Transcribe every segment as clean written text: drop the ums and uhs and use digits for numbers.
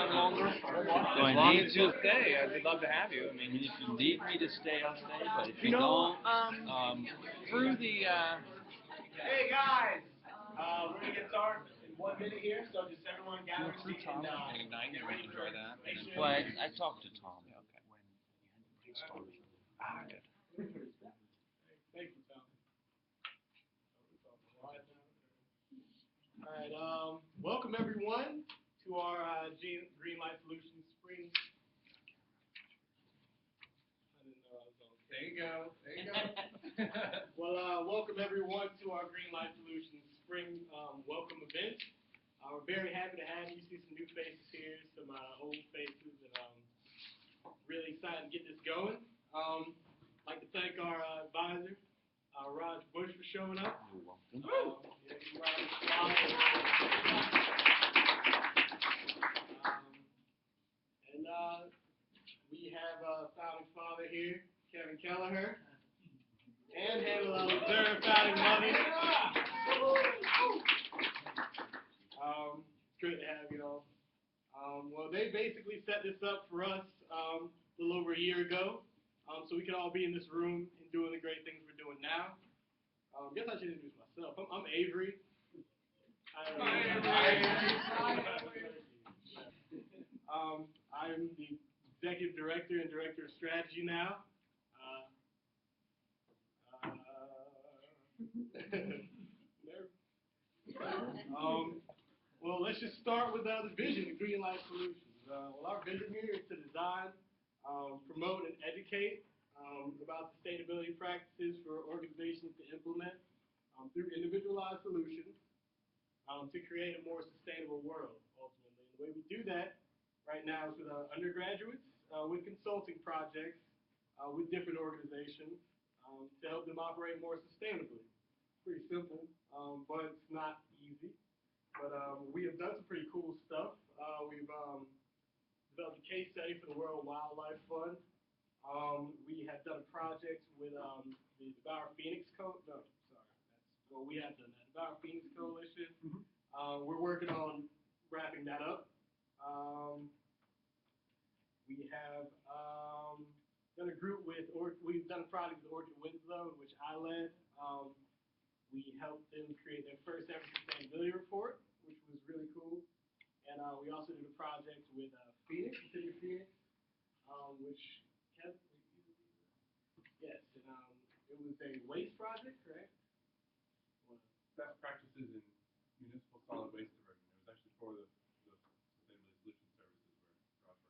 longer? Do As I long need as to? you'll stay, I'd love to have you. I I mean, mean, if you need me to stay, I'll stay. But if you you know, don't, through the. Hey guys, we're gonna get started in 1 minute here, so just everyone gather a seat and you know, enjoy that. well, I talked to Tom. Yeah, okay. Thank you, Tom. All right, welcome everyone to our GreenLight Solutions Spring. I didn't know I was on. There you go. There you go. Well, welcome everyone to our GreenLight Solutions Spring welcome event. We're very happy to have you. See some new faces here, some old faces, and really excited to get this going. I'd like to thank our advisor, Raj Bush, for showing up. You're welcome. And we have founding father here, Kevin Kelleher, and third founding mother. It's great to have you all. Well, they basically set this up for us a little over a year ago, so we could all be in this room and doing the great things we're doing now. I guess I should introduce myself. I'm Avery. I'm the executive director and director of strategy now. Well, let's just start with the vision, the GreenLight Solutions. Well, our vision here is to design, promote, and educate about sustainability practices for organizations to implement through individualized solutions to create a more sustainable world, ultimately. And the way we do that right now is with undergraduates, with consulting projects, with different organizations to help them operate more sustainably. Pretty simple, but it's not easy. But we have done some pretty cool stuff. We've developed a case study for the World Wildlife Fund. We have done a project with the Devour Phoenix we have done that. Devour Phoenix Coalition. We're working on wrapping that up. We have done a group with, we've done a project with Orchid Winslow, which I led. We helped them create their first ever sustainability report, which was really cool. And we also did a project with Phoenix, the city of Phoenix, which kept, yes, and it was a waste project, correct? Best practices in municipal solid waste diversion. It was actually for the Sustainability Solution Services where Raj works.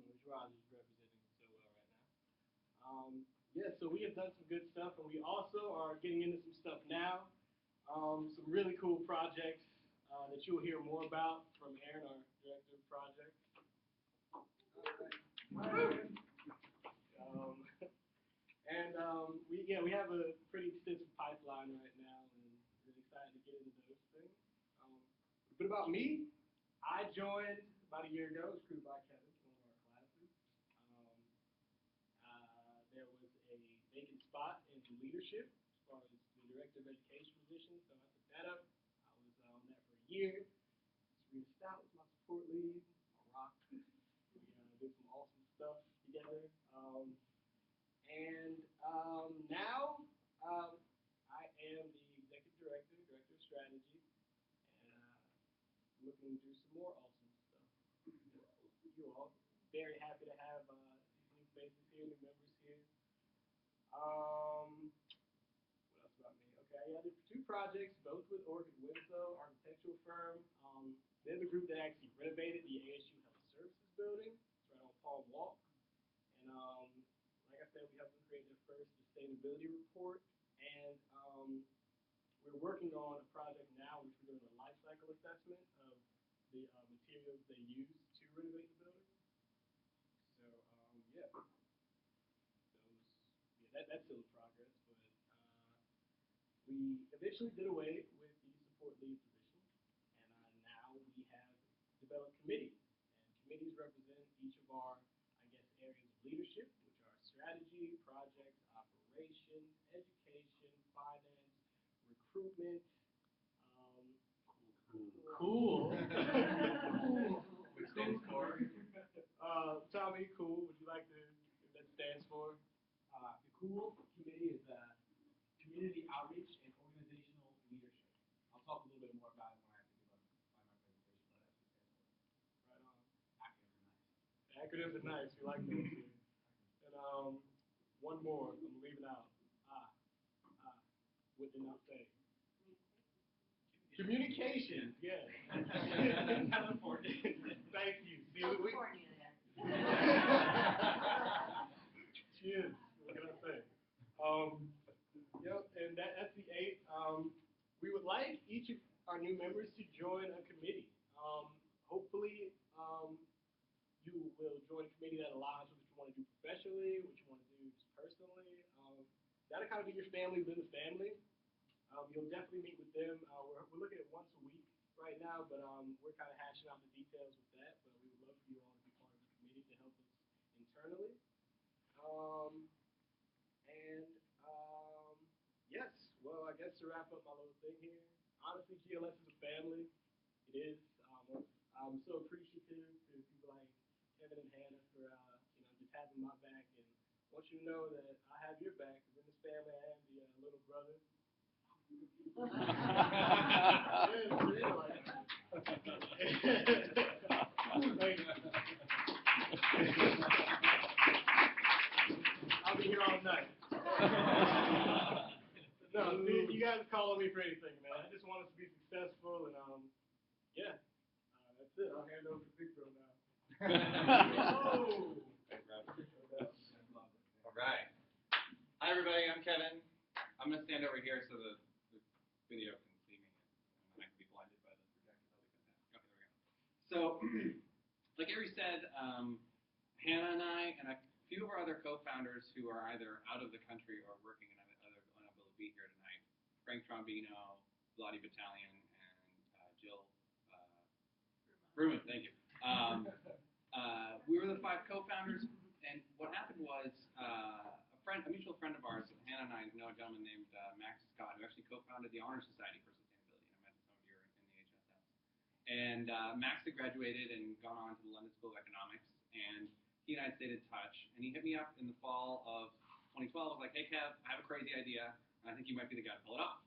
Which Raj is representing so well right now. Yeah, so we have done some good stuff, and we also are getting into some stuff now. Some really cool projects that you'll hear more about from Aaron, our director of projects. We have a pretty extensive pipeline right now, and really excited to get into those things. A bit about me. I joined about a year ago. It was recruited by Kevin, one of our classes. There was a vacant spot in leadership as far as the director of education position, so I took that up. I was on that for a year. Serena Stout was my support lead, my rock. We did some awesome stuff together. Now I am the executive director, director of strategy, and looking to do some more awesome stuff. You all, very happy to have these new faces here, new members here. What else about me? Okay, I did 2 projects, both with Orchid Winslow, architectural firm. They're the group that actually renovated the ASU Health Services building. It's right on Palm Walk. And like I said, we helped them create their first sustainability report. And we're working on a project now, which we're doing a life cycle assessment of the materials they use to renovate the building. So that's still in progress. But we eventually did away with the support lead position, and now we have developed committees. And committees represent each of our, I guess, areas of leadership, which are strategy, projects, operations, education, finance, recruitment. Cool. Which stands for? Tommy, cool. Would you like to, what that stands for? The COOL committee is Community Outreach and Organizational Leadership. I'll talk a little bit more about it when I have to give my presentation, but that's what it stands for. Right on. Acronyms are nice. Acronyms are nice. We like those here. And one more. I'm leaving out. What did I say? Communication. Yeah. That's important. Thank you. See, Don't support you there. Cheers. What can I say? Yep, and that's the 8th. We would like each of our new members to join a committee. Hopefully, you will join a committee that aligns with what you want to do professionally, what you want to do just personally. That'll kind of be your family within the family. You'll definitely meet with them. We're looking at once a week right now, but we're kind of hashing out the details with that. But we would love for you all to be part of the committee to help us internally. Yes, well, I guess to wrap up my little thing here, honestly, GLS is a family. It is. I'm so appreciative to people like Kevin and Hannah for just having my back, and I want you to know that I have your back. Because in this family, I am the little brother. Yeah, it's real, like, thank you. I'll be here all night. No, see, you guys are calling me for anything, man. I just want us to be successful, and yeah, that's it. I'll hand over to Big Bro now. All right. Hi, everybody. I'm Kevin. I'm going to stand over here so the video can see me, and I can be blinded by the projector. That'll be fantastic. Okay, there we go. So, like Ari said, Hannah and I and a few of our other co-founders who are either out of the country or working in unable to be here tonight, Frank Trombino, Lottie Battalion, and Jill Bruman, thank you. We were the 5 co-founders, and what happened was a mutual friend of ours, Hannah and I know a gentleman named Max Scott, who actually co-founded the Honor Society for Sustainability, and I met some of you in the HSS. And Max had graduated and gone on to the London School of Economics, and he and I stayed in touch, and he hit me up in the fall of 2012, was like, hey Kev, I have a crazy idea, and I think you might be the guy to pull it off.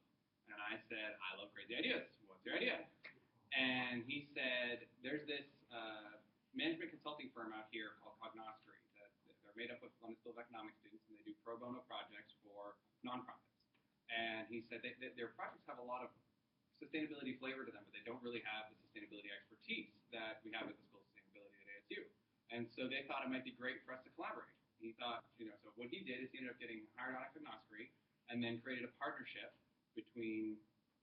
And I said, I love crazy ideas. What's your idea? And he said, there's this management consulting firm out here called Cognoscry. They're made up of London School of Economics students, and they do pro bono projects for nonprofits. And he said their projects have a lot of sustainability flavor to them, but they don't really have the sustainability expertise that we have at the School of Sustainability at ASU. And so they thought it might be great for us to collaborate. He thought, so what he did is he ended up getting hired on at Cognoscry and then created a partnership between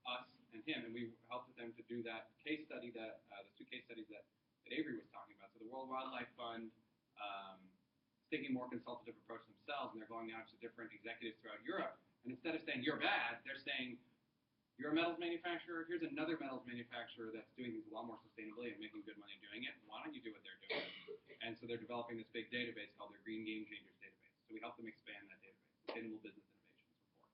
us and him, and we helped with them to do that case study, the 2 case studies that Avery was talking about. So the World Wildlife Fund is taking a more consultative approach themselves, and they're going out to different executives throughout Europe, and instead of saying, you're bad, they're saying, you're a metals manufacturer, here's another metals manufacturer that's doing things a lot more sustainably and making good money doing it. Why don't you do what they're doing? And so they're developing this big database called their Green Game Changers database. So we help them expand that database, Sustainable Business Innovations Report.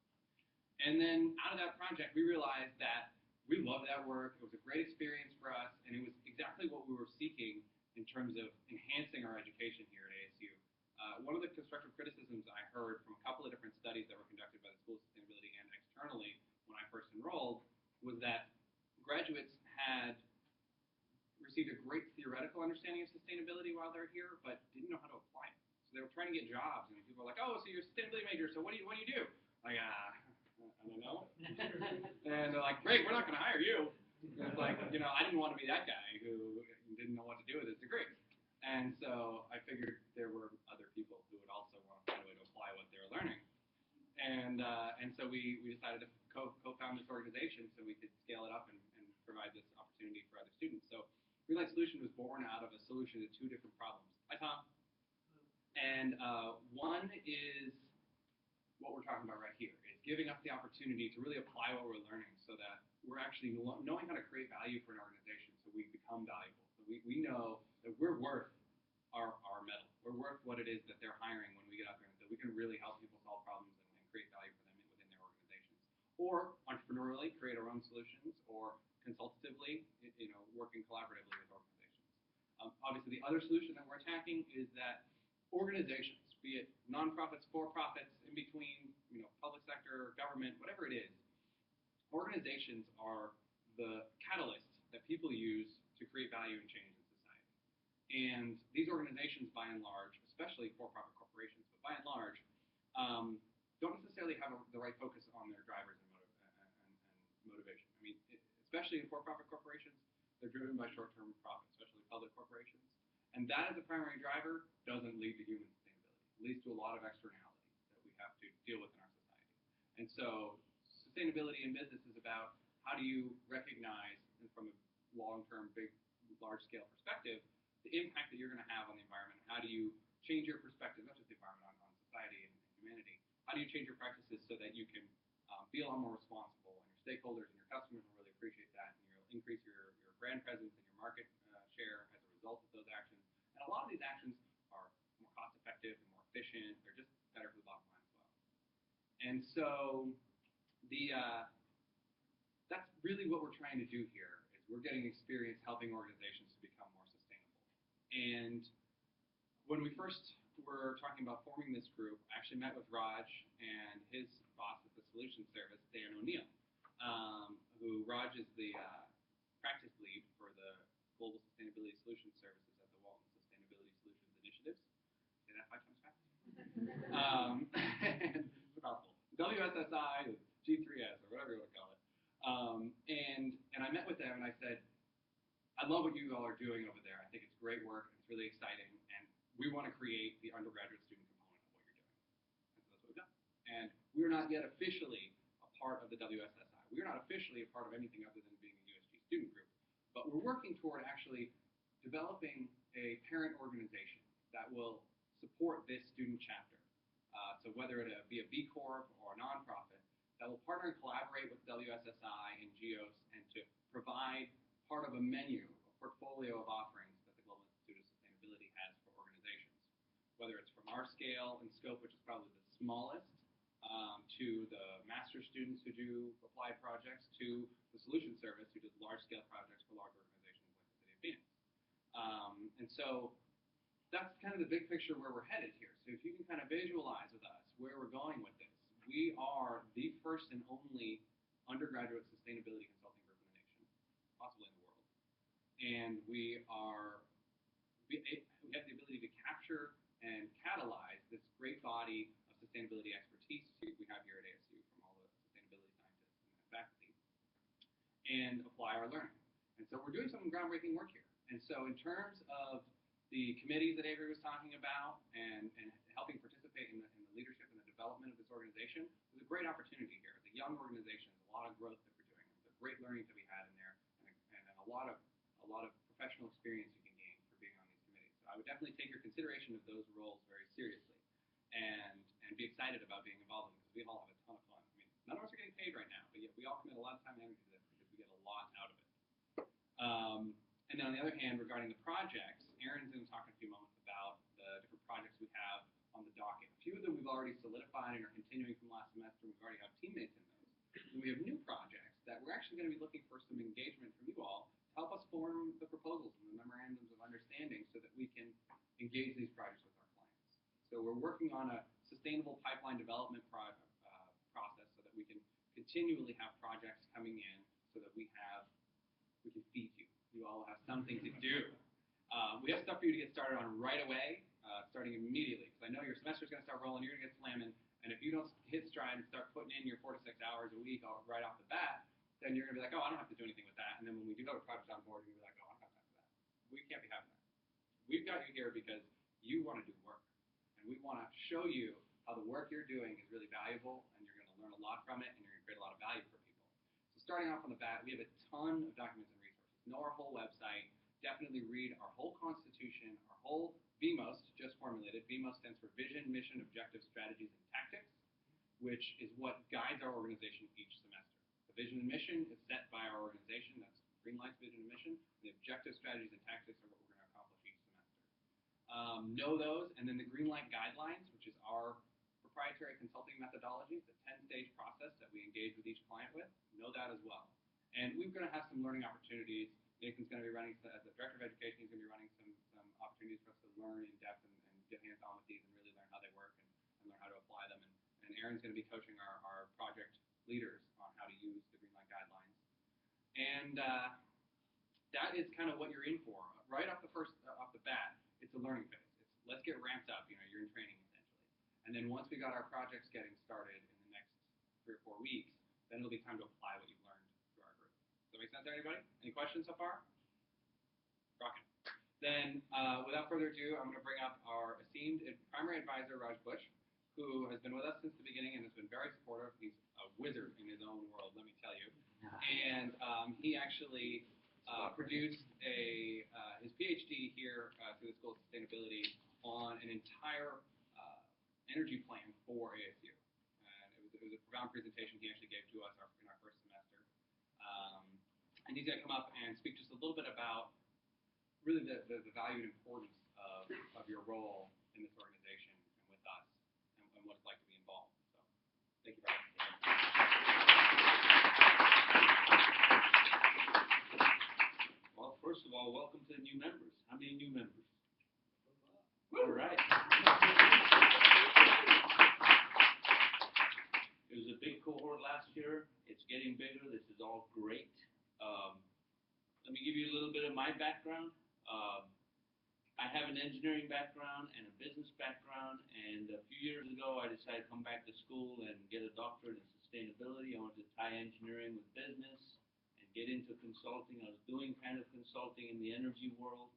And then out of that project, we realized that we loved that work. It was a great experience for us, and it was exactly what we were seeking in terms of enhancing our education here at ASU. One of the constructive criticisms I heard from a couple of different studies that were conducted by the School of Sustainability and externally when I first enrolled was that graduates had received a great theoretical understanding of sustainability while they're here, but didn't know how to apply it. So they were trying to get jobs, and people were like, oh, so you're a sustainability major, so what do you do? Like, I don't know. And they're like, great, we're not going to hire you. And it's like, I didn't want to be that guy who didn't know what to do with his degree. And so I figured there were other people who would also want to find a way to apply what they were learning. And so we decided to co-found this organization so we could scale it up and provide this opportunity for other students. So GreenLight Solution was born out of a solution to 2 different problems. Hi, Tom. And one is what we're talking about right here, is giving us the opportunity to really apply what we're learning so that we're actually knowing how to create value for an organization so we become valuable. So we know that we're worth our metal. We're worth what it is that they're hiring when we get out there, and that we can really help people solve problems and create value for them within their organizations. Or entrepreneurially create our own solutions, or consultatively, working collaboratively with organizations. Obviously, the other solution that we're attacking is that organizations, be it nonprofits, for-profits, in between, public sector, government, whatever it is, organizations are the catalyst that people use to create value and change in society. And these organizations, by and large, especially for-profit corporations, but by and large, don't necessarily have the right focus on their drivers and motivation. I mean, especially in for-profit corporations, they're driven by short-term profit, especially public corporations. And that as a primary driver doesn't lead to human sustainability. It leads to a lot of externality that we have to deal with in our society. And so sustainability in business is about how do you recognize, from a long-term, big, large-scale perspective, the impact that you're going to have on the environment. How do you change your perspective, not just the environment, on society and humanity? How do you change your practices so that you can be a lot more responsible, and your stakeholders and your customers will really appreciate that, and you'll increase your brand presence and your market share as a result of those actions. And a lot of these actions are more cost-effective and more efficient. They're just better for the bottom line as well. And so that's really what we're trying to do here, is we're getting experience helping organizations to become more sustainable. And when we first were talking about forming this group, I actually met with Raj and his boss at the Solutions Service, Dan O'Neill, who Raj is the practice lead for the Global Sustainability Solutions Services at the Walton Sustainability Solutions Initiatives. Say that 5 times fast. It's a mouthful. WSSI, G3S, or whatever you want to call it. And I met with them and I said, I love what you all are doing over there. I think it's great work. It's really exciting. And we want to create the undergraduate student component of what you're doing. And so that's what we've done. And we're not yet officially a part of the WSSI. We're not officially a part of anything other than being a USG student group. But we're working toward actually developing a parent organization that will support this student chapter. So whether it be a B Corp or a nonprofit, that will partner and collaborate with WSSI and GEOS and to provide part of a menu, a portfolio of offerings that the Global Institute of Sustainability has for organizations. Whether it's from our scale and scope, which is probably the smallest, to the master's students who do applied projects, to the Solutions Service who does large-scale projects for large organizations like the City of Phoenix. And so that's kind of the big picture where we're headed here. So if you can kind of visualize with us where we're going with this, we are the first and only undergraduate sustainability consulting group in the nation, possibly in the world. And we have the ability to capture and catalyze this great body of sustainability expertise we have here at ASU from all the sustainability scientists and faculty, and apply our learning. And so we're doing some groundbreaking work here. And so in terms of the committees that Avery was talking about and helping participate in the leadership and the development of this organization, there's a great opportunity here. It's a young organization, there's a lot of growth that we're doing. There's a great learning to be had in there, and a lot of professional experience you can gain for being on these committees. So I would definitely take your consideration of those roles very seriously, and be excited about being involved in them, because we all have a ton of fun. I mean, none of us are getting paid right now, but yet we all commit a lot of time and energy to this because we get a lot out of it. And then on the other hand, regarding the projects, Aaron's going to talk in a few moments about the different projects we have on the docket. A few of them we've already solidified and are continuing from last semester. We already have teammates in those. And we have new projects that we're actually going to be looking for some engagement from you all to help us form the proposals and the memorandums of understanding so that we can engage these projects with our clients. So we're working on a sustainable pipeline development process so that we can continually have projects coming in so that we can feed you. You all have something to do. We have stuff for you to get started on right away, starting immediately, because I know your semester's going to start rolling, you're going to get slamming, and if you don't hit stride and start putting in your 4 to 6 hours a week right off the bat, then you're going to be like, oh, I don't have to do anything with that, and then when we do have a project on board, you're going to be like, oh, I don't have time for that. We can't be having that. We've got you here because you want to do work, and we want to show you how the work you're doing is really valuable, and you're going to learn a lot from it, and you're going to create a lot of value for people. So starting off on the bat, we have a ton of documents and resources. Know our whole website. Definitely read our whole constitution, our whole VMOST, just formulated. VMOST stands for Vision, Mission, Objectives, Strategies, and Tactics, which is what guides our organization each semester. The vision and mission is set by our organization. That's GreenLight's vision and mission. The objectives, strategies, and tactics are what we're going to accomplish each semester. Know those, and then the GreenLight guidelines, which is our proprietary consulting methodology. It's a 10-stage process that we engage with each client with. Know that as well. And we're going to have some learning opportunities Nathan's going to be running, as the Director of Education, he's going to be running some opportunities for us to learn in depth and get hands-on with these and really learn how they work and learn how to apply them. And Aaron's going to be coaching our project leaders on how to use the GreenLight guidelines. And that is kind of what you're in for. Right off the bat, it's a learning phase. It's let's get ramped up. You're in training essentially. And then once we got our projects getting started in the next 3 or 4 weeks, then it'll be time to apply what you've learned to our group. Does that make sense to anybody? Any questions so far? Rockin'. Then, without further ado, I'm going to bring up our esteemed primary advisor, Raj Bush, who has been with us since the beginning and has been very supportive. He's a wizard in his own world, let me tell you. And he actually produced his PhD here through the School of Sustainability on an entire energy plan for ASU. And it was a profound presentation he actually gave to us in our first semester. And he's going to come up and speak just a little bit about really the value and importance of your role in this organization and with us and what it's like to be involved. So, thank you very much. Well, first of all, welcome to the new members. How many new members? All right. It was a big cohort last year. It's getting bigger. This is all great. Let me give you a little bit of my background. I have an engineering background and a business background, and a few years ago I decided to come back to school and get a doctorate in sustainability. I wanted to tie engineering with business and get into consulting. I was doing kind of consulting in the energy world.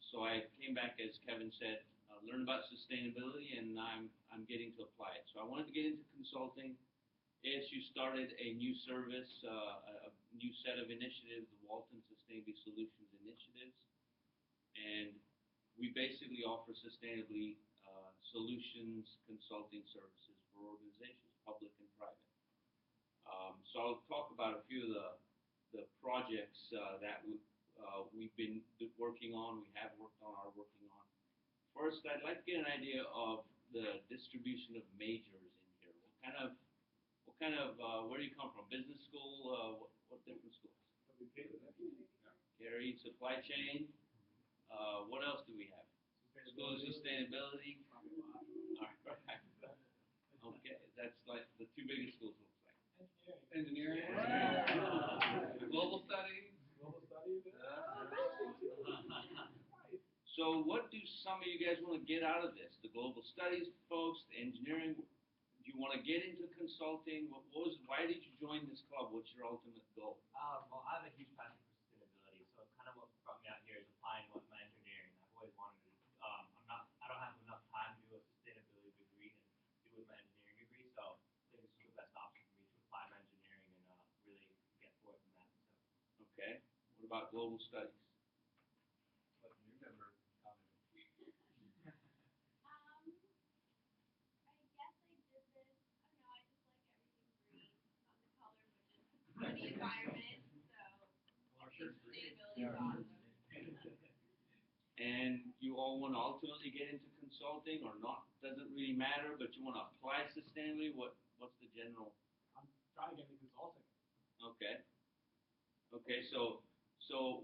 So I came back, as Kevin said, learn about sustainability, and I'm getting to apply it. So I wanted to get into consulting. ASU started a new service, a new set of initiatives, the Walton Sustainability Solutions Initiatives, and we basically offer sustainability solutions consulting services for organizations, public and private. So I'll talk about a few of the projects that we've been working on, we have worked on, are working on. First, I'd like to get an idea of the distribution of majors in here. Where do you come from? Business school? What different schools? Gary, supply chain. What else do we have? School of Sustainability. All right. Okay, that's like the 2 biggest schools looks like. Engineering. Global studies. So what do some of you guys want to get out of this? The global studies folks, the engineering. Do you want to get into consulting? Why did you join this club? What's your ultimate goal? Well, I have a huge passion for sustainability, so kind of what brought me out here is applying what my engineering. I've always wanted to. I don't have enough time to do a sustainability degree and do with my engineering degree, so I think this is the best option for me to apply my engineering and really get forth in that. So. Okay. What about global studies? Let the new member comment. For the environment, so sustainability is awesome. And you all want to ultimately get into consulting or not? Doesn't really matter, but you want to apply sustainability? What's the general? I'm trying to get into consulting. Okay. Okay, so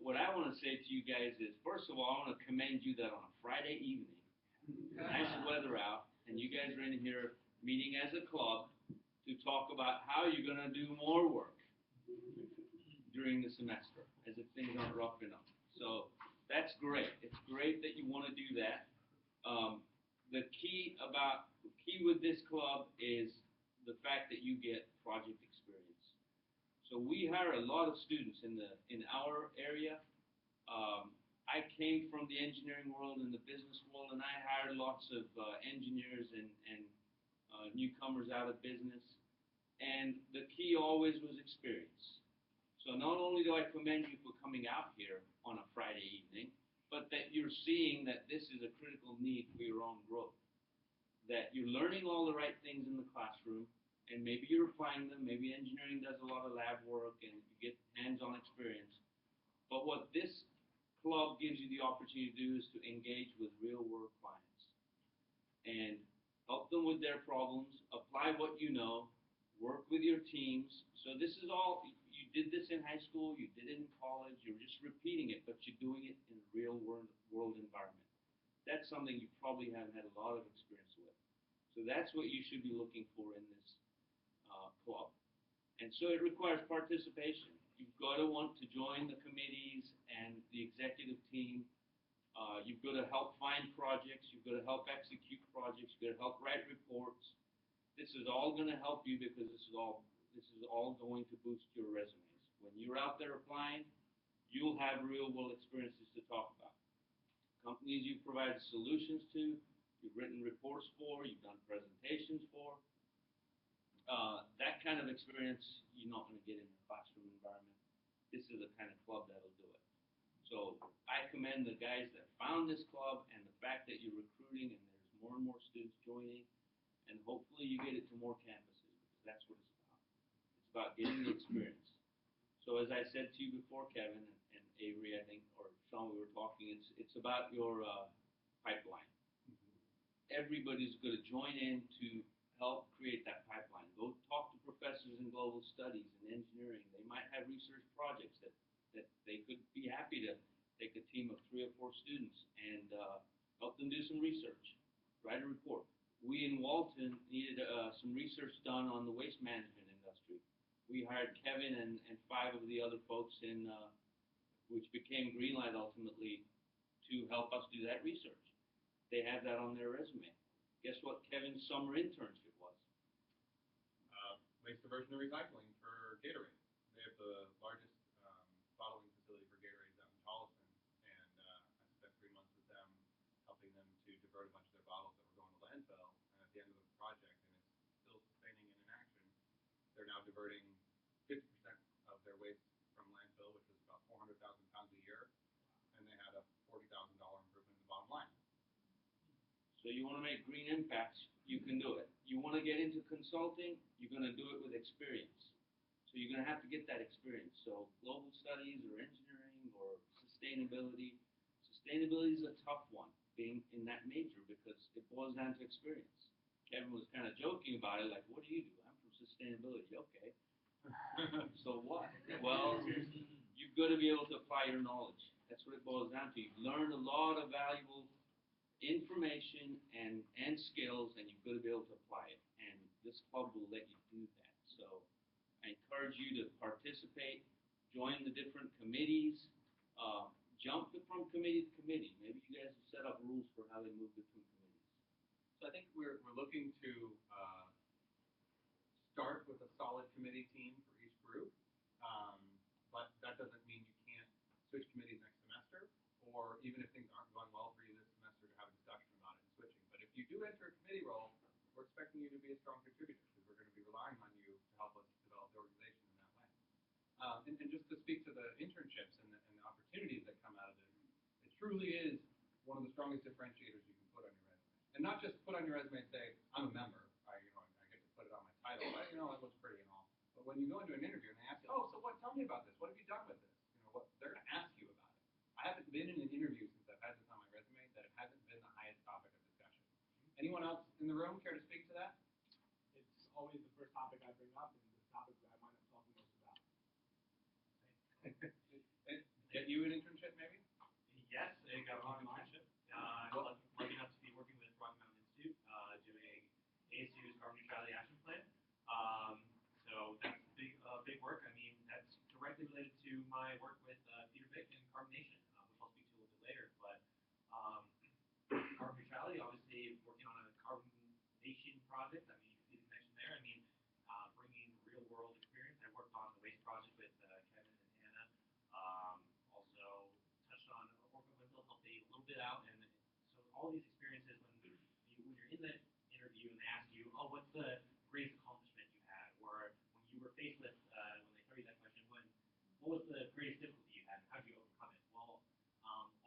what I want to say to you guys is, first of all, I want to commend you that on a Friday evening, nice weather out, and you guys are in here meeting as a club to talk about how you're going to do more work during the semester, as if things aren't rough enough. So that's great. It's great that you want to do that. The key with this club is the fact that you get project experience. So we hire a lot of students in our area. I came from the engineering world and the business world, and I hired lots of engineers and newcomers out of business. And the key always was experience. So not only do I commend you for coming out here on a Friday evening, but that you're seeing that this is a critical need for your own growth. That you're learning all the right things in the classroom, and maybe you're applying them. Maybe engineering does a lot of lab work, and you get hands-on experience. But what this club gives you the opportunity to do is to engage with real-world clients and help them with their problems, apply what you know, work with your teams. So this is all, you did this in high school, you did it in college, you're just repeating it, but you're doing it in a real world environment. That's something you probably haven't had a lot of experience with. So that's what you should be looking for in this club. And so it requires participation. You've got to want to join the committees and the executive team. You've got to help find projects. You've got to help execute projects. You've got to help write reports. This is all going to help you because this is all going to boost your resumes. When you're out there applying, you'll have real world experiences to talk about. Companies you've provided solutions to, you've written reports for, you've done presentations for. That kind of experience you're not going to get in a classroom environment. This is the kind of club that'll do it. So I commend the guys that found this club and the fact that you're recruiting and there's more and more students joining, and hopefully you get it to more campuses because that's what it's about. It's about getting the experience. So as I said to you before, Kevin and Avery, I think, or Sean, we were talking, it's about your pipeline. Everybody's going to join in to help create that pipeline. Go talk to professors in global studies and engineering. They might have research projects that they could be happy to take a team of 3 or 4 students and help them do some research, write a report. We in Walton needed some research done on the waste management industry. We hired Kevin and 5 of the other folks in, which became GreenLight ultimately, to help us do that research. They have that on their resume. Guess what Kevin's summer internship was? Waste diversion and recycling for Gatorade. They have the largest bottling facility for Gatorade out in Charleston, and I spent 3 months with them, helping them to divert a bunch of their bottles that were going to landfill. And at the end of the project, and it's still sustaining and in action, they're now diverting 50% of their waste from landfill, which was about 400,000 pounds a year, and they had a $40,000 improvement in the bottom line. So you want to make green impacts, you can do it. You want to get into consulting, you're going to do it with experience. So you're going to have to get that experience. So global studies or engineering or sustainability. Sustainability is a tough one, being in that major, because it boils down to experience. Kevin was kind of joking about it, like, what do you do? I'm from sustainability. Okay. So what? Well, you've got to be able to apply your knowledge. That's what it boils down to. You've learned a lot of valuable information and skills, and you've got to be able to apply it. And this club will let you do that. So I encourage you to participate, join the different committees, jump from committee to committee. Maybe you guys have set up rules for how they move between committees. So I think we're looking to start with a solid committee team for each group, but that doesn't mean you can't switch committees next semester, or even if things aren't going well for you this semester, to have a discussion about it and switching. But if you do enter a committee role, we're expecting you to be a strong contributor because we're going to be relying on you to help us develop the organization in that way. And just to speak to the internships and the opportunities that come out of it, it truly is one of the strongest differentiators you can put on your resume. And not just put on your resume and say, I'm a member, I get to put it on my title, but that looks pretty and all. But when you go into an interview and they ask you, oh, so what, tell me about this, what have you done with this? They're going to ask you about it. I haven't been in an interview since I've had this on my resume that it hasn't been the highest topic of discussion. Anyone else in the room care to speak to that? It's always the first topic I bring up and the topic that I wind up talking most about. Get you an internship, maybe? Yes, I got an internship. I'm lucky enough to be working with Rocky Mountain Institute, doing ASU's carbon neutrality action plan. So that's big work. I mean, that's directly related to my work with Peter Vick and Carbonation, which I'll speak to a little bit later. But carbon neutrality, obviously, working on a carbonation project. I mean, you can mention there. I mean, bringing real world experience. I worked on the waste project with Kevin and Hannah. Also touched on mental health day a little bit out, and so all these experiences when you're in the interview and they ask you, oh, what's the greatest accomplishment you had, or when you were faced with when they throw you that question, what was the greatest difficulty you had, and how did you overcome it? Well,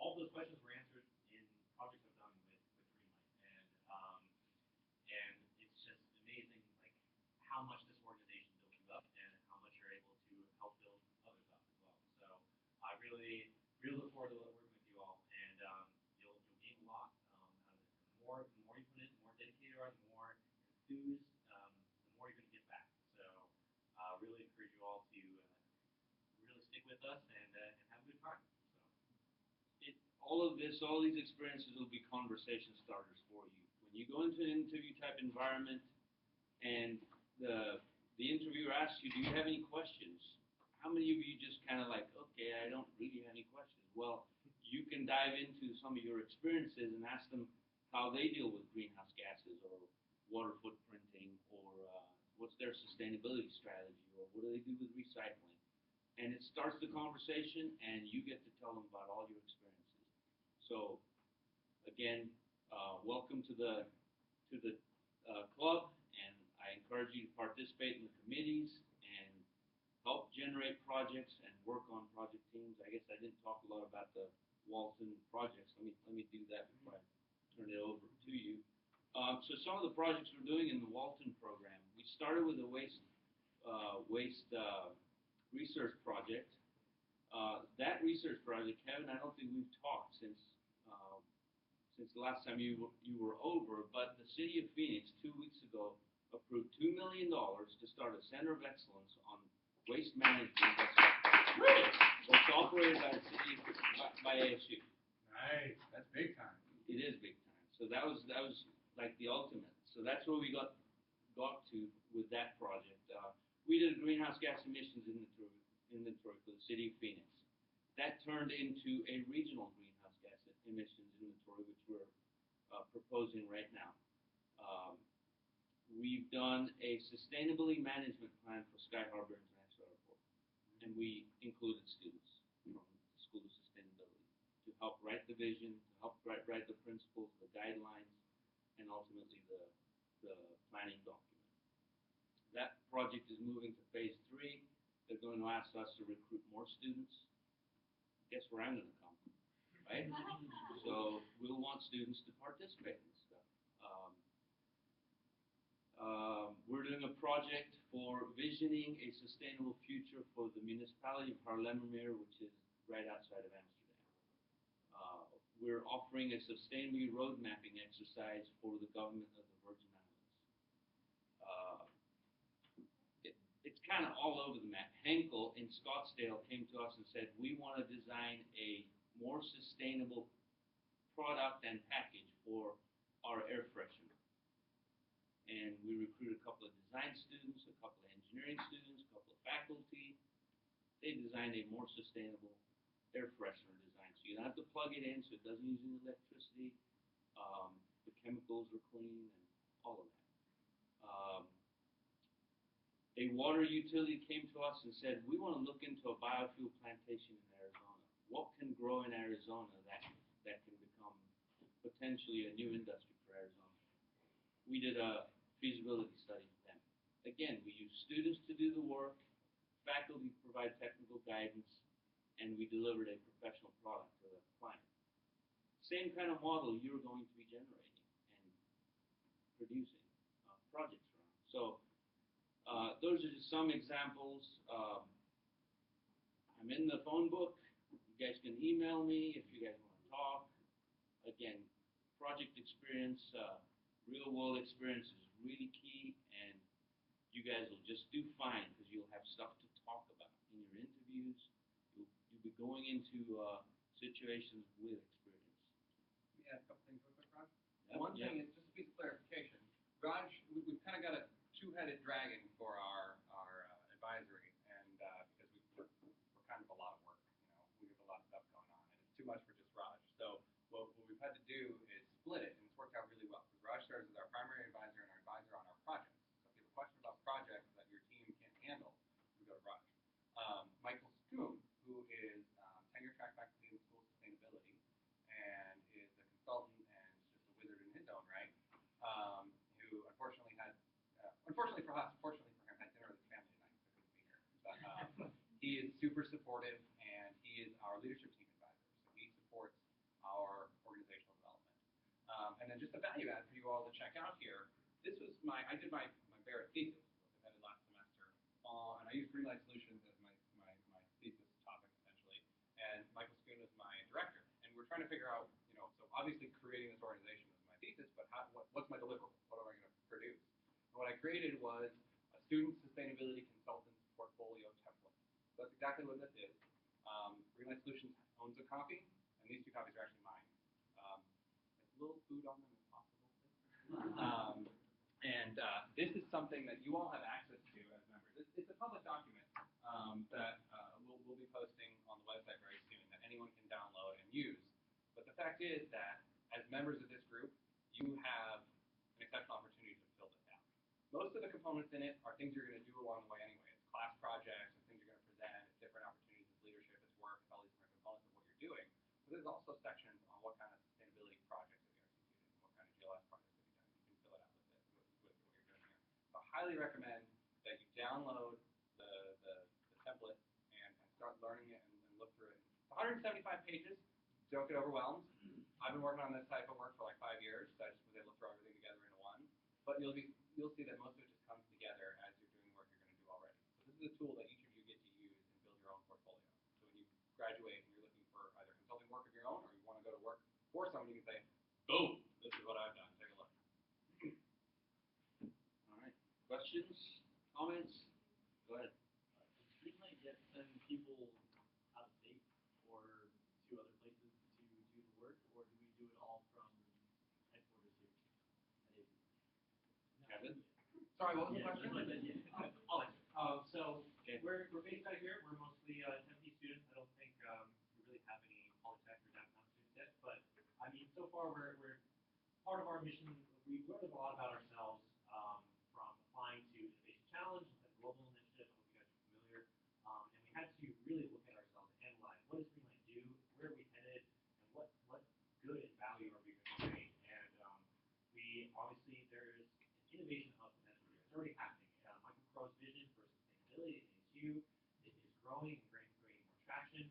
all those questions were answered in projects I've done with GreenLight, and it's just amazing, like how much this organization builds you up and how much you're able to help build others up as well. So I really look forward to working with you all, and you'll gain a lot out of it. The more you put in, the more dedicated you are, the more enthused, the more you're going to get back. So with us and have a good time. So. All of this, all these experiences will be conversation starters for you. When you go into an interview type environment and the interviewer asks you, do you have any questions? How many of you just kind of like, okay, I don't really have any questions? Well, you can dive into some of your experiences and ask them how they deal with greenhouse gases or water footprinting or what's their sustainability strategy or what do they do with recycling. And it starts the conversation and you get to tell them about all your experiences. So again, welcome to the club, and I encourage you to participate in the committees and help generate projects and work on project teams. I guess I didn't talk a lot about the Walton projects. Let me do that before I turn it over to you. So some of the projects we're doing in the Walton program, we started with a waste research project. That research project, Kevin, I don't think we've talked since the last time you were over, but the city of Phoenix 2 weeks ago approved $2 million to start a center of excellence on waste management that's operated by the city by ASU. Nice, that's big time. It is big time. So that was like the ultimate. So that's where we got to with that project. We did a greenhouse gas emissions inventory for the city of Phoenix. That turned into a regional greenhouse gas emissions inventory, which we're proposing right now. We've done a sustainability management plan for Sky Harbor International Airport, and we included students from the School of Sustainability to help write the vision, to help write the principles, the guidelines, and ultimately the planning document. That project is moving to phase 3. They're going to ask us to recruit more students. Guess where I'm going to come, right? So we'll want students to participate in this stuff. We're doing a project for visioning a sustainable future for the municipality of Haarlemmermeer, which is right outside of Amsterdam. We're offering a sustainability road mapping exercise for the government of the Virgin Islands. It's kind of all over the map. Henkel in Scottsdale came to us and said, we want to design a more sustainable product and package for our air freshener. And we recruited a couple of design students, a couple of engineering students, a couple of faculty. They designed a more sustainable air freshener design. So you don't have to plug it in, so it doesn't use any electricity. The chemicals are clean and all of that. A water utility came to us and said, we want to look into a biofuel plantation in Arizona. What can grow in Arizona that can become potentially a new industry for Arizona? We did a feasibility study with them. Again, we use students to do the work, faculty provide technical guidance, and we delivered a professional product to the client. Same kind of model you're going to be generating and producing projects around. So those are just some examples. I'm in the phone book. You guys can email me if you guys want to talk. Again, project experience, real world experience is really key, and you guys will just do fine because you'll have stuff to talk about in your interviews. You'll be going into situations with experience. Let me add a couple things real quick, Raj. Yep, One yep. thing is just a piece of clarification. Raj, we've kind of got a two-headed dragon for our advisory, and because we're kind of a lot of work, we have a lot of stuff going on, and it's too much for just Raj. So what we've had to do is split it, and it's worked out really well. Because Raj serves as our primary advisor and our advisor on our projects. So if you have a question about projects that your team can't handle, we go to Raj. Michael Schoon, who is tenure track faculty in the School of Sustainability and is a consultant and just a wizard in his own right, who unfortunately for us, fortunately for him, had dinner with his family tonight, so couldn't be here. But he is super supportive, and he is our leadership team advisor. So he supports our organizational development. And then just a value add for you all to check out here. I did my Barrett thesis, which I did last semester, and I used GreenLight Solutions as my thesis topic essentially. And Michael Schoon was my director, and we're trying to figure out, so obviously creating this organization was my thesis, but what's my deliverable? What am I going to produce? And what I created was a student sustainability consultant's portfolio template. So that's exactly what this is. GreenLight Solutions owns a copy, and these 2 copies are actually mine. As little food on them as possible. This is something that you all have access to as members. It's a public document that we'll be posting on the website very soon that anyone can download and use. But the fact is that as members of this group, you have an exceptional opportunity to fill this out. Most of the components in it are things you're going to do along the way anyway. It's class projects, it's things you're going to present, it's different opportunities, it's leadership, it's work, it's all these different components of what you're doing. But there's also sections on what kind of sustainability projects have you executed and what kind of GLS projects have you done. You can fill it out with what you're doing here. So I highly recommend that you download the template and start learning it and look through it. It's 175 pages. Don't get overwhelmed. I've been working on this type of work for like 5 years, so I just was able to throw everything together into one. But you'll see that most of it just comes together as you're doing work you're going to do already. So this is a tool that each of you get to use and build your own portfolio. So when you graduate and you're looking for either consulting work of your own or you want to go to work for someone, you can say, boom, this is what I've done. Take a look. All right. Questions? Comments? Go ahead. Does GreenLight get send people out of state or to other places to do the work, or do we do it all from headquarters here at AP? Kevin? Sorry, what was the Yeah, question? I'll answer. So Okay. we're based out here. We're mostly Tempe students. I don't think we really have any Polytech or downtown students yet. But I mean, so far we're part of our mission. We've learned a lot about ourselves from applying to Innovation Challenge, a global initiative. I hope you guys are familiar. And we had to really look at ourselves and analyze what does GreenLight do, where are we headed, and what good and value are we going to create. And we obviously there's an innovation hub potential here. It's already happening. Michael Crow's vision for sustainability at ASU is growing and gaining more traction.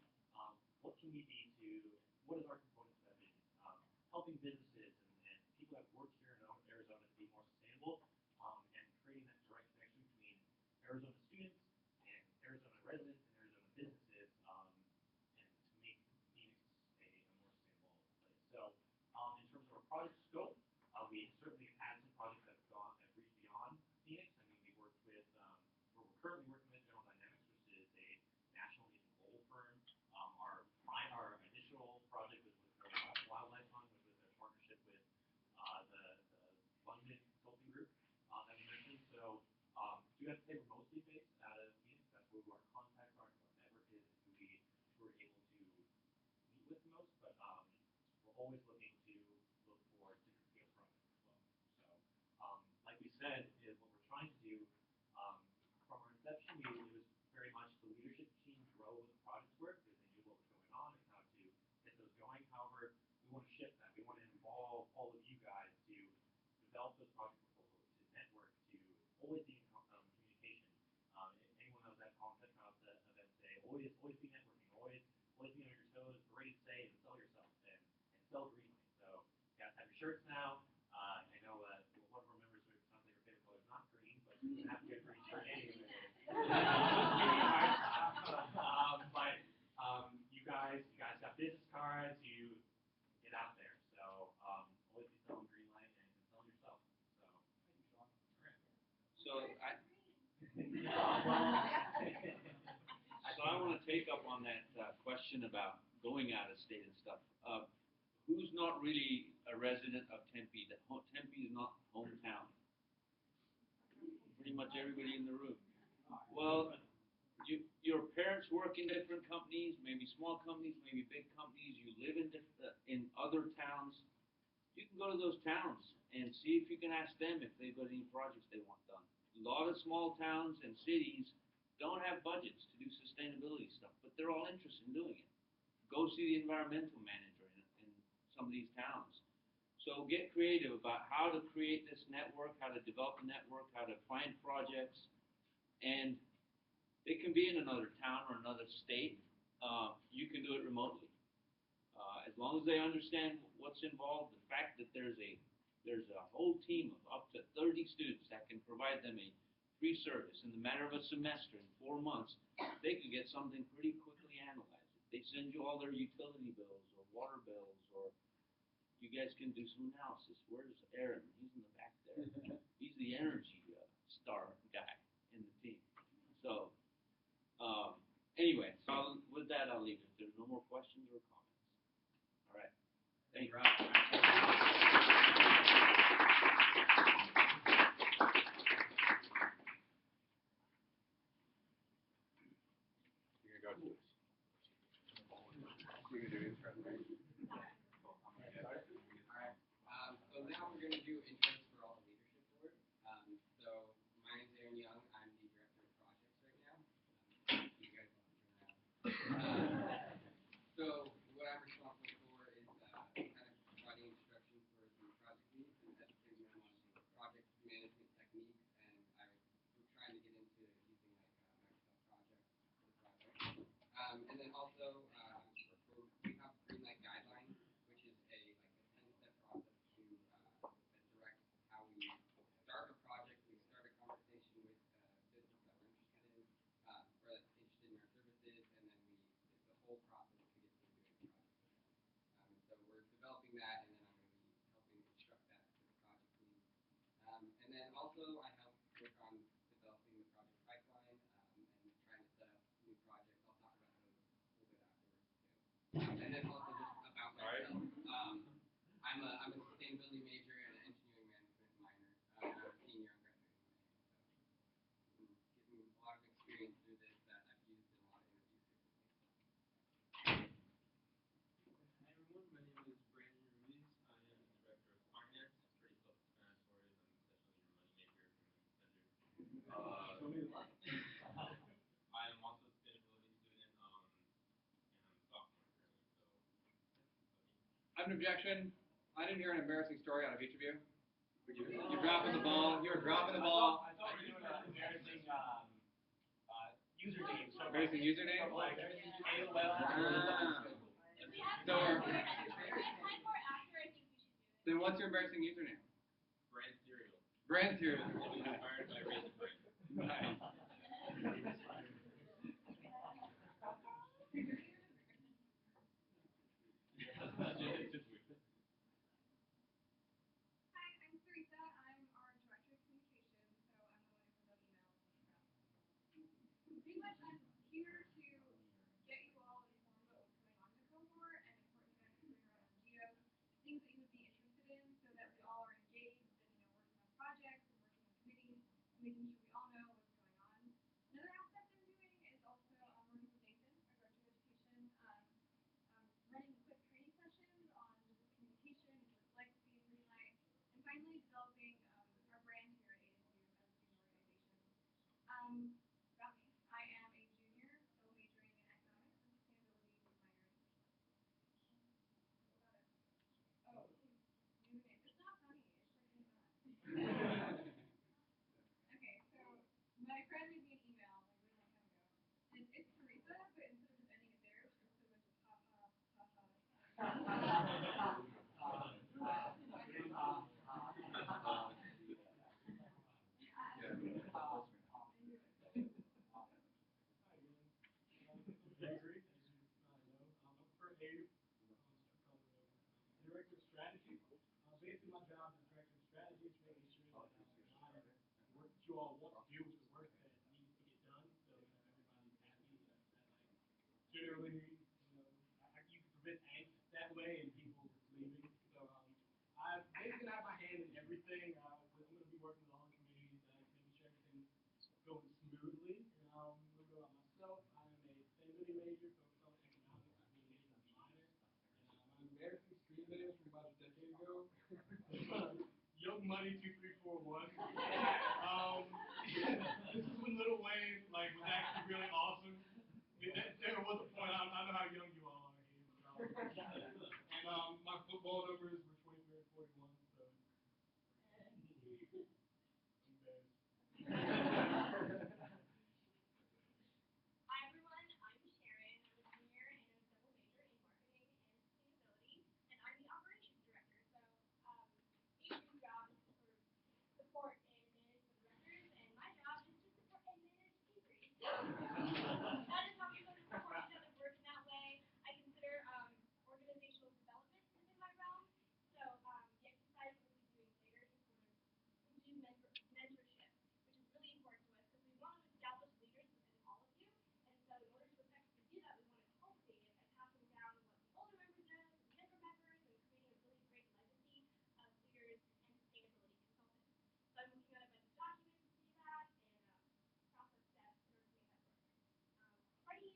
What can we be to, what is our component to that vision? Helping businesses and people that work here in Arizona to be more sustainable and creating that direct connection between Arizona students and Arizona residents and Arizona businesses and to make Phoenix a more sustainable place. So in terms of our project scope, we certainly have had some projects that have reached beyond Phoenix. I mean, we worked with, we're currently working with General Dynamics, which is a national and even global firm. Our initial project was with the Wildlife Fund, which was their partnership with the London Consulting Group that we mentioned. So you have to say we're mostly based out of Phoenix. That's where our contacts are, our network is, and who we're able to meet with the most. But we're always looking to look for different fields from it as well. So like we said, is what we're trying to do from our inception, it was very much the leadership team drove the project work because they knew what was going on and how to get those going. However, we want to shift that. We want to involve all of you guys to develop those project proposals, to network, to always be in communication. Anyone that was at Tech House event say, always be networking, always be on your toes, ready to say and sell yourself and sell GreenLight. So you guys have your shirts now. I know one of our members sounds like her favorite color is not green, but you have to get a green shirt anyway. But you guys got business cards. You get out there. So always be selling GreenLight and selling yourself. So thank you, Sean. So I So want to take up on that question about going out of state and stuff. Who's not really a resident of Tempe? Tempe is not hometown. Pretty much everybody in the room. Well, your parents work in different companies, maybe small companies, maybe big companies. You live in other towns. You can go to those towns and see if you can ask them if they've got any projects they want done. A lot of small towns and cities don't have budgets to do sustainability stuff, but they're all interested in doing it. Go see the environmental manager in some of these towns. So get creative about how to create this network, how to develop a network, how to find projects, and it can be in another town or another state. You can do it remotely. As long as they understand what's involved, the fact that there's a whole team of up to 30 students that can provide them a free service in the matter of a semester, in 4 months, they can get something pretty quickly analyzed. They send you all their utility bills or water bills, or you guys can do some analysis. Where's Aaron? He's in the back there. He's the energy star guy in the team. So anyway, so with that, I'll leave it. If there's no more questions or comments. All right. Thank you. You're gonna go to. You're gonna do intro, right? Alright, so now we're gonna do intros for all the leadership board. So my name's Aaron Young, I'm the director of projects right now. You guys want to turn around. So what I'm responsible for is kind of providing instruction for the project leads and educating them on project management techniques, and we're trying to get into using like Microsoft Project for the project. And then also we have GreenLight guidelines, which is a 10-step process to that directs how we start a project. We start a conversation with business that we're interested in, or that's interested in our services, and then it's the whole process to get to doing the project with them. And so we're developing that, and then I'm going to be helping instruct that to the project leads. And then also I help work on developing the project pipeline and trying to set up new projects. I'll talk about those a little bit afterwards too. And then also just about myself. I'm a sustainability major and an engineering management minor. And I'm a senior. I'm graduating in May. So getting a lot of experience through this that I've used in a lot of interviews recently. Hi everyone, my name is Brandon Ruiz. I am the Director of Finance, pretty self-explanatory, I'm especially your money maker and money spender. I am also a sustainability student, and I'm a sophomore currently, so I have an objection. I didn't hear an embarrassing story out of each of you. You're dropping the ball. You're dropping the ball. I thought you were doing an embarrassing username. So Embarrassing username? From like AOL. So, Time for after, I think we should do it. then what's your embarrassing username? brand cereal. Brand cereal. Always inspired by Raisin Bran. Nice. It's just weird. Hi, I'm Teresa. I'm our director of communications, so I'm the one who sends out emails and stuff. Pretty much, I'm here to get you all informed about what's going on in the cohort and important events going around on Geos, things that you would be interested in, so that we all are engaged and working on projects and working in committees, and making sure we all know what's going on. Another aspect I'm doing is also working with Nathan, our director of education, running quick training sessions on just communication and what it's like to be in GreenLight, and finally developing our brand here at ASU as a student organization. About me, I am a junior, still majoring in economics and sustainability with a minor in social work. That's about it. Oh, username. It's not funny. It's like really not. Okay, so my friend made me an email like a really long time ago, and it's Teresa, but instead of just ending it there, she just put a bunch of ha ha ha ha. Gregory, as you know, I prefer Abe. Director of strategy. Basically, my job as director of strategy is making sure that I work that you all want to do, which is work that needs to get done, so everybody's happy. Generally, you can prevent angst that way and people leaving. So I basically have my hand in everything. I'm going to be working with all the committees, making sure everything's going smoothly. And a little bit about myself. I am a sustainability major focused on economics with a major minor. I'm an embarrassing street name from about a decade ago. Young Money 2341. This is when Lil Wayne was actually really awesome. There was a point. I know how young you all are here. And my football numbers were 23 and 41. So embarrassed. Hi everyone, I'm Sharon. I'm a junior and a double major in marketing and sustainability, and I'm the operations director. So Adrian's job is to sort of support and manage the directors, and my job is to support and manage Avery. That is how we're going to support each other, work in that way. I consider organizational development within my realm. So the exercise we'll be doing later to sort of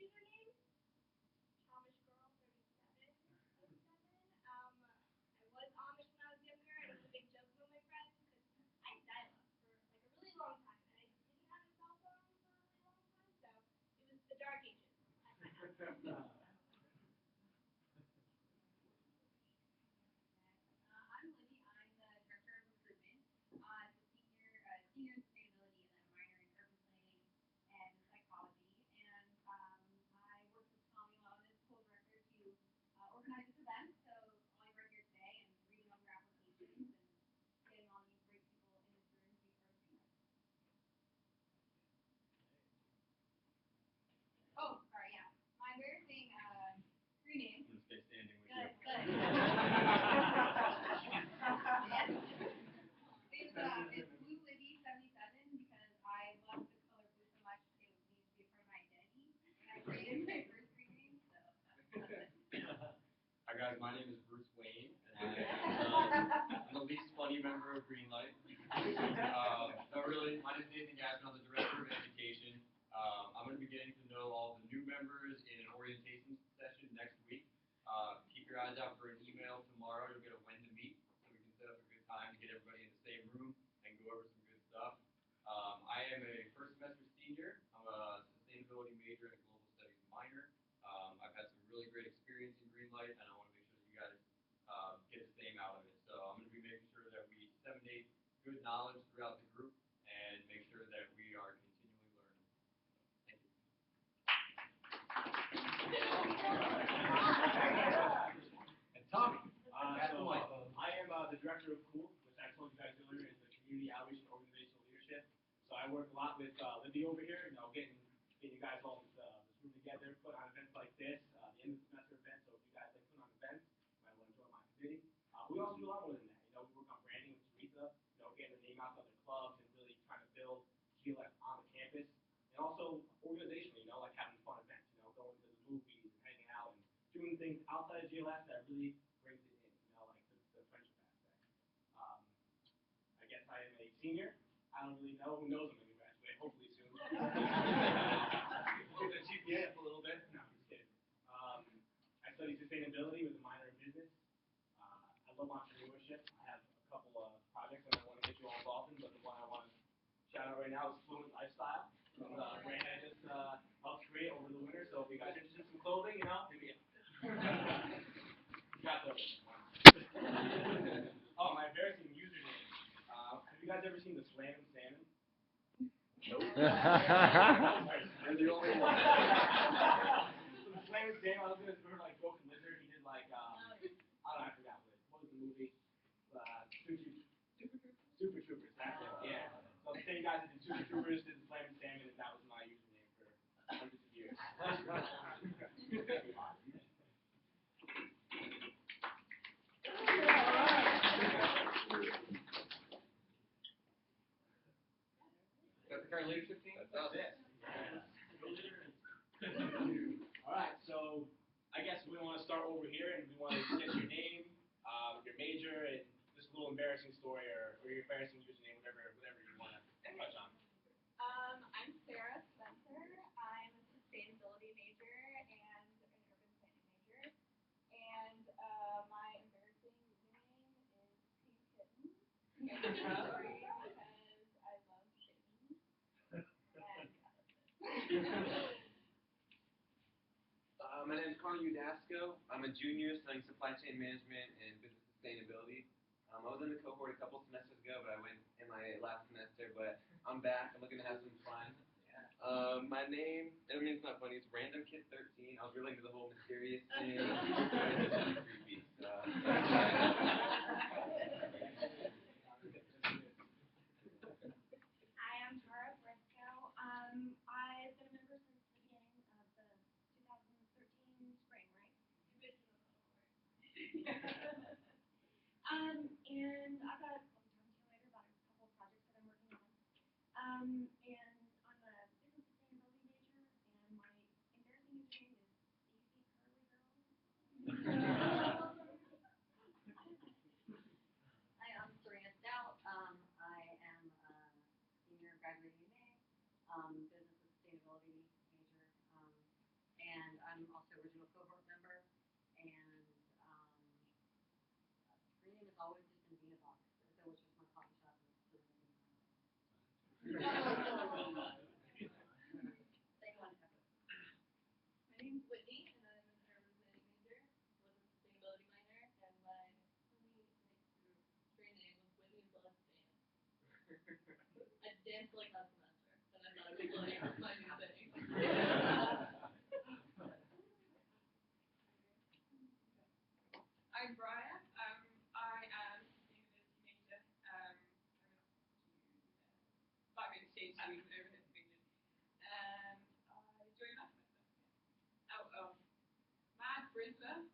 username, Amish Girl 3707. I was Amish when I was younger, and it was a big joke among my friends because I had dial-up for like a really long time, and I didn't have a cell phone for a really long time, so it was the dark ages at my house. I'm Libby. I'm the director of recruitment. It's a senior in sustainability, and then a minor in urban planning and psychology. And I work with Tommy on as co-director to organize this event. So all you are here today and reading all your applications and getting all you great people in this room to be part of GreenLight. Oh, sorry, yeah. My embarrassing screen name. I'm gonna stay standing with Good, you. good. It's Blue Libby 77 because I love the color blue so much it needs to be a part of my identity. And I created my first screen name, so that's it. Hi guys, my name is Bruce Wayne, and I'm the least funny member of GreenLight. But really, my name is Nathan Gassman. I'm the director of education. I'm going to be getting to know all the new members in an orientation session next week. Keep your eyes out for an email tomorrow. You'll get a when to meet, so we can set up a good time to get everybody in the same room and go over some good stuff. I am a first semester senior. I'm a sustainability major and a global studies minor. I've had some really great experience in GreenLight, and I want to make sure that you guys get the same out of it. So I'm going to be making sure that we disseminate good knowledge throughout the group and make sure that we are continually learning. Thank you. And Tommy. That's the mic. I am the director of COOL, which I told you guys earlier is the Community Outreach and Organizational Leadership. So I work a lot with Libby over here, getting you guys all this room together, put on events like this, the end of the semester event. So if you guys like putting on events, you might want to join my committee. We also do a lot more than that. We work on branding with Teresa, getting the name out to other clubs and really trying to build GLS on the campus. And also organizationally, like having fun events, going to the movies and hanging out and doing things outside of GLS that really brings it in, like the friendship aspect. I guess I am a senior. I don't really know. Who knows I'm going to graduate, hopefully soon. Get the GPA up a little bit. No, I'm just kidding. I study sustainability with a minor in business. I love entrepreneurship. I have a couple of projects that I want to get you all involved in, but the one I want to shout out right now is Fluent Lifestyle. It's a brand I just helped create over the winter. So if you guys are interested in some clothing, hit me up. Got those. Oh, my embarrassing username. Have you guys ever seen the Slam Salmon? Nope. You're the only one. So the Slam Salmon, I was gonna remember Broken Lizard. He did I forgot what was the movie? Super Troopers. That's it. Yeah. So the same guys that did Super Troopers did the Slam Salmon, and that was my username for hundreds of years. That's the current leadership team? That's it. All right, so I guess we want to start over here, and we want to get your name, your major, and just a little embarrassing story or your embarrassing username, whatever you want to touch on. I'm Sarah Spencer. I'm a sustainability major and an urban planning major. And my embarrassing username is Pink Kitten. Sorry, because I love kittens. And My name is Carl Udasco. I'm a junior studying supply chain management and business sustainability. I was in the cohort a couple semesters ago, but I went in my last semester. But I'm back. I'm looking to have some fun. My name, it's not funny. It's Random Kid 13. I was really into the whole mysterious thing. It's really creepy. So. Hi, I'm Tara Briscoe. I've been a member since the beginning of the 2013 spring, right? You've been to the cohort. And I've got, I'll be talking to you later about a couple of projects that I'm working on. And I'm a business sustainability major, and my embarrassing username is Daisy Curly Girl. Hi, I'm Serena Stout. I am a senior graduating in May, business and sustainability major. always just in Vina Box, as it was just my coffee shop and still living my life. Thank you. My name's Whitney, and I'm an urban planning major with a sustainability minor, and my screen name was Whitney Loves Dance. I danced like last semester, and I'm not like my new thing. I'm Brian. I am a sustainability major. I'm a change student over this region, and I joined last semester. Oh, Mad Brisbane.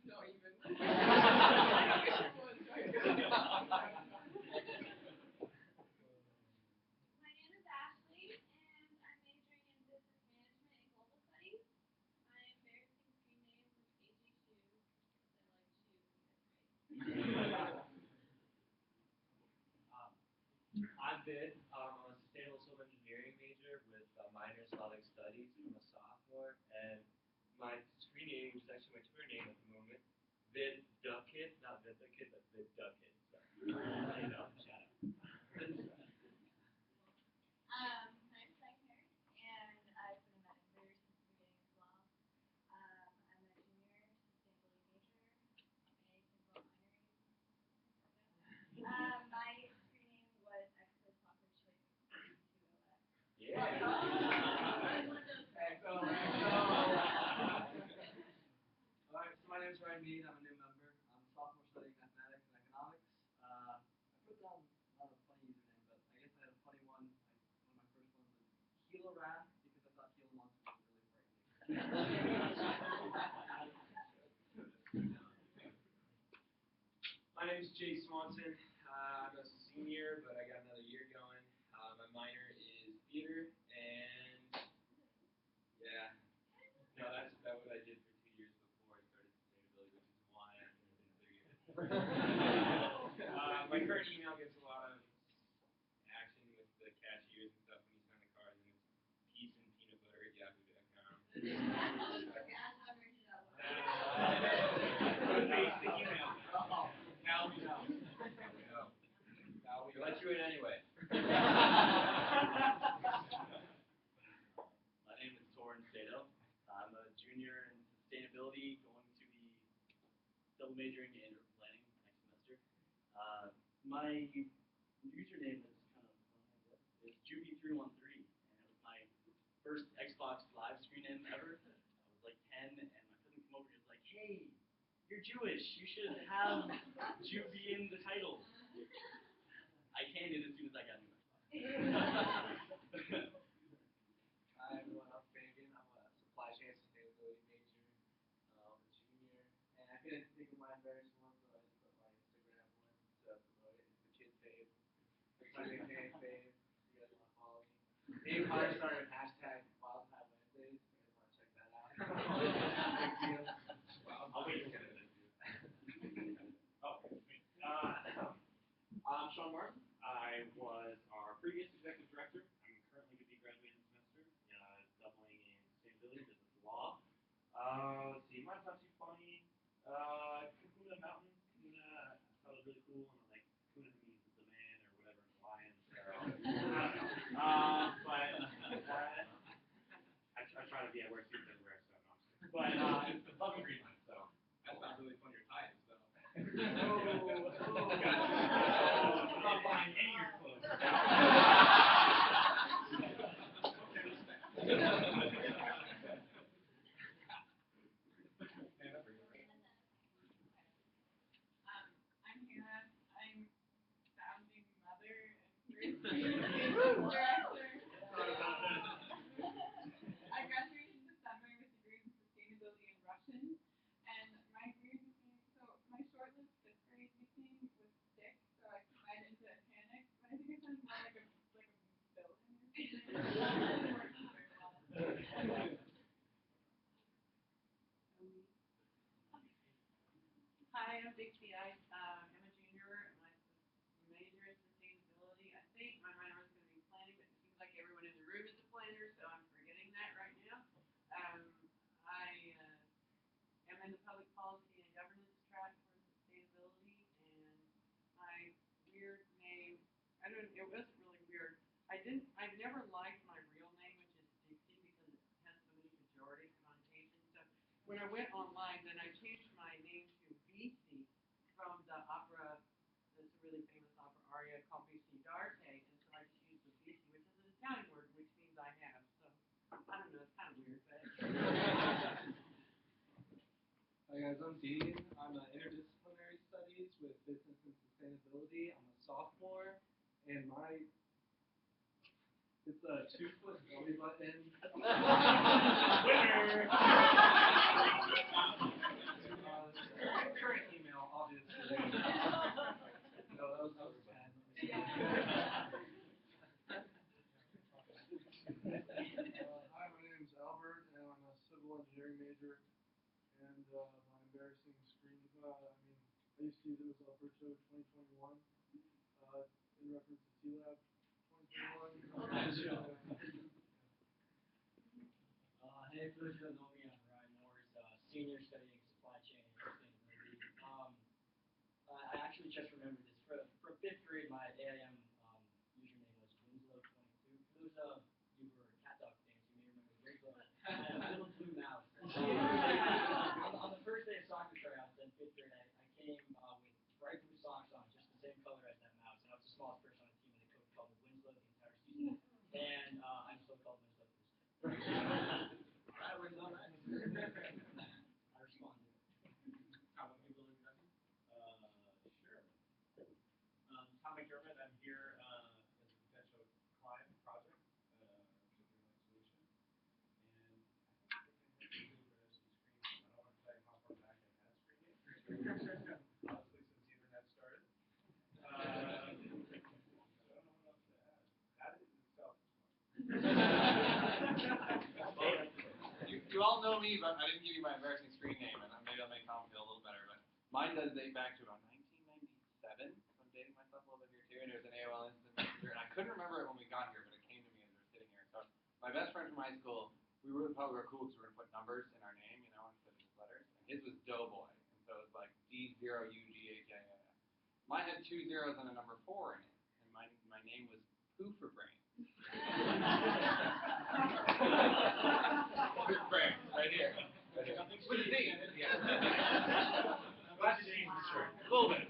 Not even. My name is Ashley, and I'm majoring in business management and global studies. My embarrassing screen name was AJ Shoes, because I like shoes and get praise. I'm Vid. I'm a sustainable civil engineering major with a minor in Slavic studies. I'm a sophomore, and my screen name, which is actually my Twitter name at the moment, Vid Duckit, not Vid the Kid, but Vid Duckit. So, you know, shout out. I'm Wagner, and I've been a member since the beginning as well. I'm a junior sustainability major. I think about minoring. My screen name was Expo Soccer Choice 2OS. Yeah. Alright, so my name is Ryan Mead. I'm a new member. I'm a sophomore studying mathematics and economics. I put down not a funny username, but I guess I had a funny one. One of my first ones was Gila Wrath because I thought Gila monsters were really frightening. My name is Jay Swanson. I'm a senior, but I got another year going. My minor is theater, and yeah, no, that's what I did for 2 years before I started sustainability, which is why I'm here in 3 years. My current email gets a lot of action with the cashiers and stuff when you sign the cards, and it's peace and peanut butter at yahoo.com. Basic email. Now we know. Now we let you in anyway. My name is Soren Sato. I'm a junior in sustainability, going to be double majoring in urban planning next semester. My username is kind of fun, I guess. It's Juby313, and it was my first Xbox Live screen name ever. I was like 10, and my cousin came over and was like, "Hey, you're Jewish. You should have Juby in the title." I canned it as soon as I got a new Xbox. Hi everyone, I'm Fabian. I'm a supply chain sustainability major, a junior, and I couldn't think of my embarrassing one, so I just put my Instagram one to promote it. It's the Kid Fave. That's my nickname, Fave. If you guys want to follow me. Maybe I started hashtag Wildtime Wednesdays. If you guys want to check that out. Big deal. I'll wait a minute. I'm Sean Martin. I was our previous executive director. I'm currently going to be graduating this semester, doubling in sustainability, business law. Let's see, mine's not too funny. Kahuna Mountain. Kahuna, I thought it was really cool, and I'm like, Kahuna means the man or whatever in Hawaiian. So, I try to be at work suits everywhere, so no, I'm just kidding. But it's the fucking GreenLight, so. That's not really funny or times, though. I'm not buying any of your clothes. I'm Hannah. I'm founding mother and director. I graduated in December with degrees in sustainability and Russian, and my grade became, so my short-lived 5th grade nickname was Stick, so I combined it into a panic, but I think it sounds more like a villain or something. Hi, I'm Dixie. I'm a junior, and my major is sustainability. I think my minor was going to be planning, but it seems like everyone in the room is a planner, so I'm forgetting that right now. I am in the public policy and governance it was really weird. I've never liked my real name, which is Dixie, because it has so many pejorative connotations. So when I went online, then I changed my name to BC from the opera, there's a really famous opera aria called BC Darte, and so I just used the BC, which is an Italian word, which means I have. So I don't know, it's kind of weird, but. Hi guys, I'm Dean. I'm interdisciplinary studies with business and sustainability. I'm a sophomore, and it's a 2-foot belly button. Winner! Current email, obviously. No, that was 10. Hi, my name is Albert, and I'm a civil engineering major. And my embarrassing screen, I used to use it was Alberto 2021, in reference to T-Lab 2021. Hey, for those who don't know me, I'm Ryan Morris, senior studying supply chain and sustainability. I actually just remembered this. For 5th grade, my AIM username was Winslow22. For those of you who are cat dog fans, you may remember Winslow had a little blue mouse. On the first day of soccer tryouts in 5th grade, I came with bright blue socks on, just the same color as that mouse. And I was the smallest person on the team, and the coach called me Winslow the entire season. And I'm still called Winslow to this day. That was all right. I responded. How about people introduction? Sure. Tom McDermott, I'm here as a potential client project to GreenLight solution. And I think I have to do for screen. I don't want to tell you how far back I've had screen name. Honestly, since the internet started. So I don't know what else to add. That in itself is fun. You all know me, but I didn't give you my embarrassing screen name, and maybe I'll make Tom feel a little better. But mine does date back to about 1997. So I'm dating myself a little bit here too. And it was an AOL Instant Messenger, and I couldn't remember it when we got here, but it came to me as we were sitting here. So my best friend from high school, we really thought we were cool because we were gonna put numbers in our name, instead of just letters. And his was Doughboy, and so it was like D0UGHIF. Mine had 2 zeros and a number 4 in it, and my name was Poofer Brain. Brain, right here. With a Z. Yeah. Glad you changed the shirt. A little bit.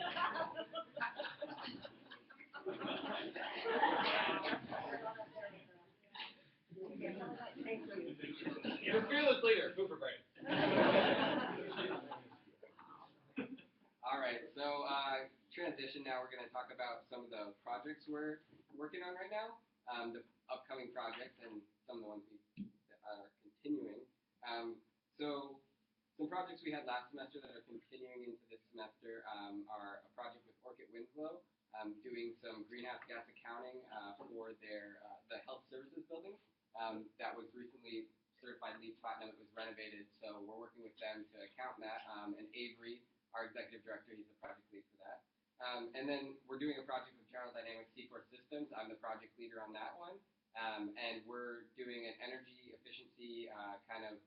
Your fearless leader, Poofer Brain. All right, so transition now. We're going to talk about some of the projects we're working on right now, the upcoming projects, and some of the ones we are continuing. So some projects we had last semester that are continuing into this semester are a project with Orchid Winslow, doing some greenhouse gas accounting for their the health services building that was recently certified LEED Platinum. It was renovated, so we're working with them to account that. And Avery, our executive director, he's the project lead for that. And then we're doing a project with General Dynamics C4 Systems. I'm the project leader on that one. And we're doing an energy efficiency kind of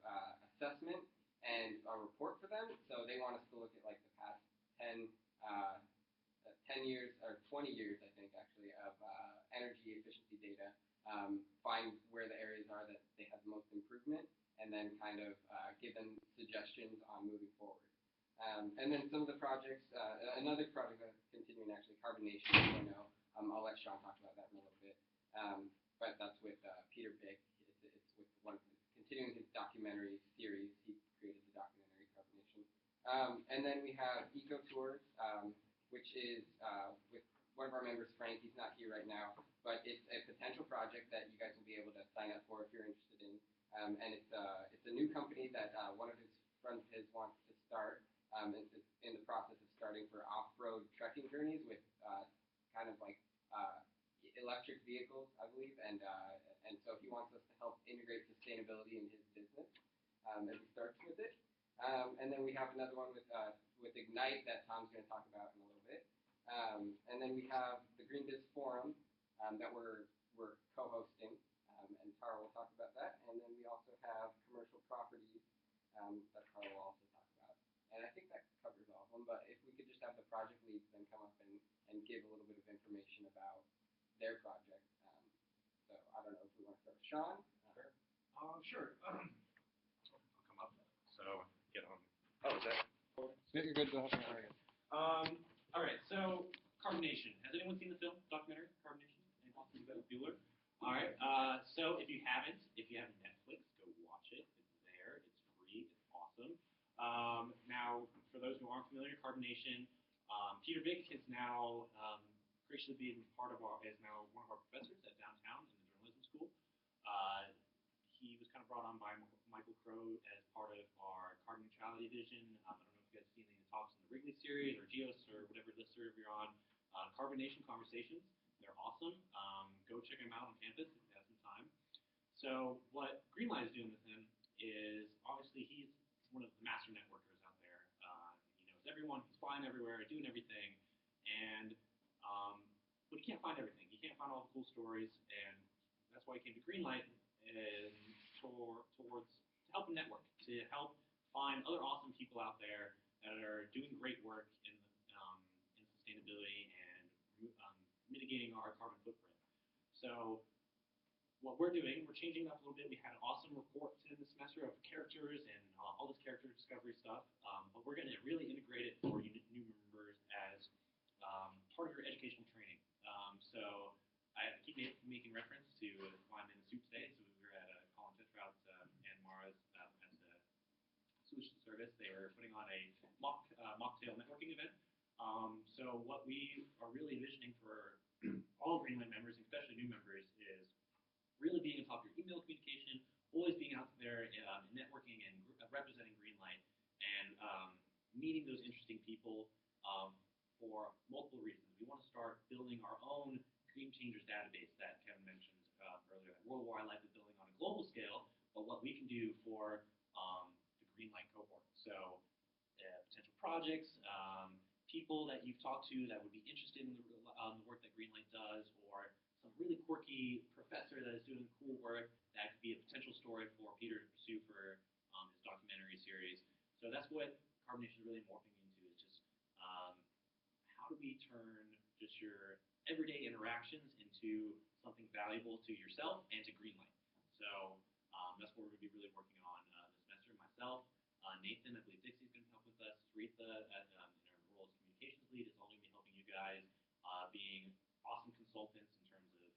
assessment and a report for them. So they want us to look at like the past 10 years or 20 years, I think, actually, of energy efficiency data, find where the areas are that they have the most improvement, and then kind of give them suggestions on moving forward. And then some of the projects, another project that's continuing, actually, Carbonation 2.0. I'll let Sean talk about that in a little bit. But that's with Peter Bick. It's with continuing his documentary series. He created the documentary Carbonation. And then we have Eco Tours, which is with one of our members, Frank. He's not here right now, but it's a potential project that you guys will be able to sign up for if you're interested in. And it's a new company that one of his friends of his wants to start. It's in the process of starting for off-road trekking journeys with kind of like electric vehicles, I believe, and so he wants us to help integrate sustainability in his business as he starts with it. And then we have another one with Ignite that Tom's going to talk about in a little bit. And then we have the Green Biz Forum that we're co-hosting, and Tara will talk about that. And then we also have commercial properties that Tara will also talk about. And I think that covers all of them. But if we could just have the project leads then come up and give a little bit of information about their project. So I don't know if we want to start with Sean. Sure. I'll come up. So get on. Oh, is that? Yeah, you're good. Go ahead. All right. So Carbonation. Has anyone seen the film documentary Carbonation? Bueller. All right. So if you haven't Netflix, go watch it. It's there. It's free. It's awesome. Now, for those who aren't familiar, Carbonation. Peter Vick is now graciously being is now one of our professors at downtown in the journalism school. He was kind of brought on by Michael Crow as part of our carbon neutrality vision. I don't know if you guys have seen any of the talks in the Wrigley series or Geos or whatever listserv you're on. Carbonation Conversations. They're awesome. Go check him out on campus if you have some time. So what GreenLight is doing with him is obviously he's one of the master networkers out there. He knows everyone. He's flying everywhere, doing everything, and but he can't find everything. He can't find all the cool stories, and that's why he came to GreenLight and towards to help him network, to help find other awesome people out there that are doing great work in sustainability and mitigating our carbon footprint. So what we're doing, we're changing it up a little bit. We had an awesome report to the semester of characters and all this character discovery stuff, but we're going to really integrate it for you new members as part of your educational training. So I keep making reference to why I'm in a suit today. So we were at Colin Tetrout's and Mara's at the Solution Service. They were putting on a mocktail networking event. So what we are really envisioning for all GreenLight members, especially new members, is really being on top of your email communication, always being out there networking and representing GreenLight, and meeting those interesting people for multiple reasons. We want to start building our own Dream Changers database that Kevin mentioned earlier. That World War Life is building on a global scale, but what we can do for the GreenLight cohort. So potential projects, people that you've talked to that would be interested in the work that GreenLight does, or some really quirky professor that is doing cool work that could be a potential story for Peter to pursue for his documentary series. So that's what Carbonation is really morphing into, is just how do we turn just your everyday interactions into something valuable to yourself and to GreenLight. So that's what we're going to be really working on this semester. Myself, Nathan, I believe Dixie's going to help with us. Retha, in our role as communications lead, is all going to be helping you guys, being awesome consultants in terms of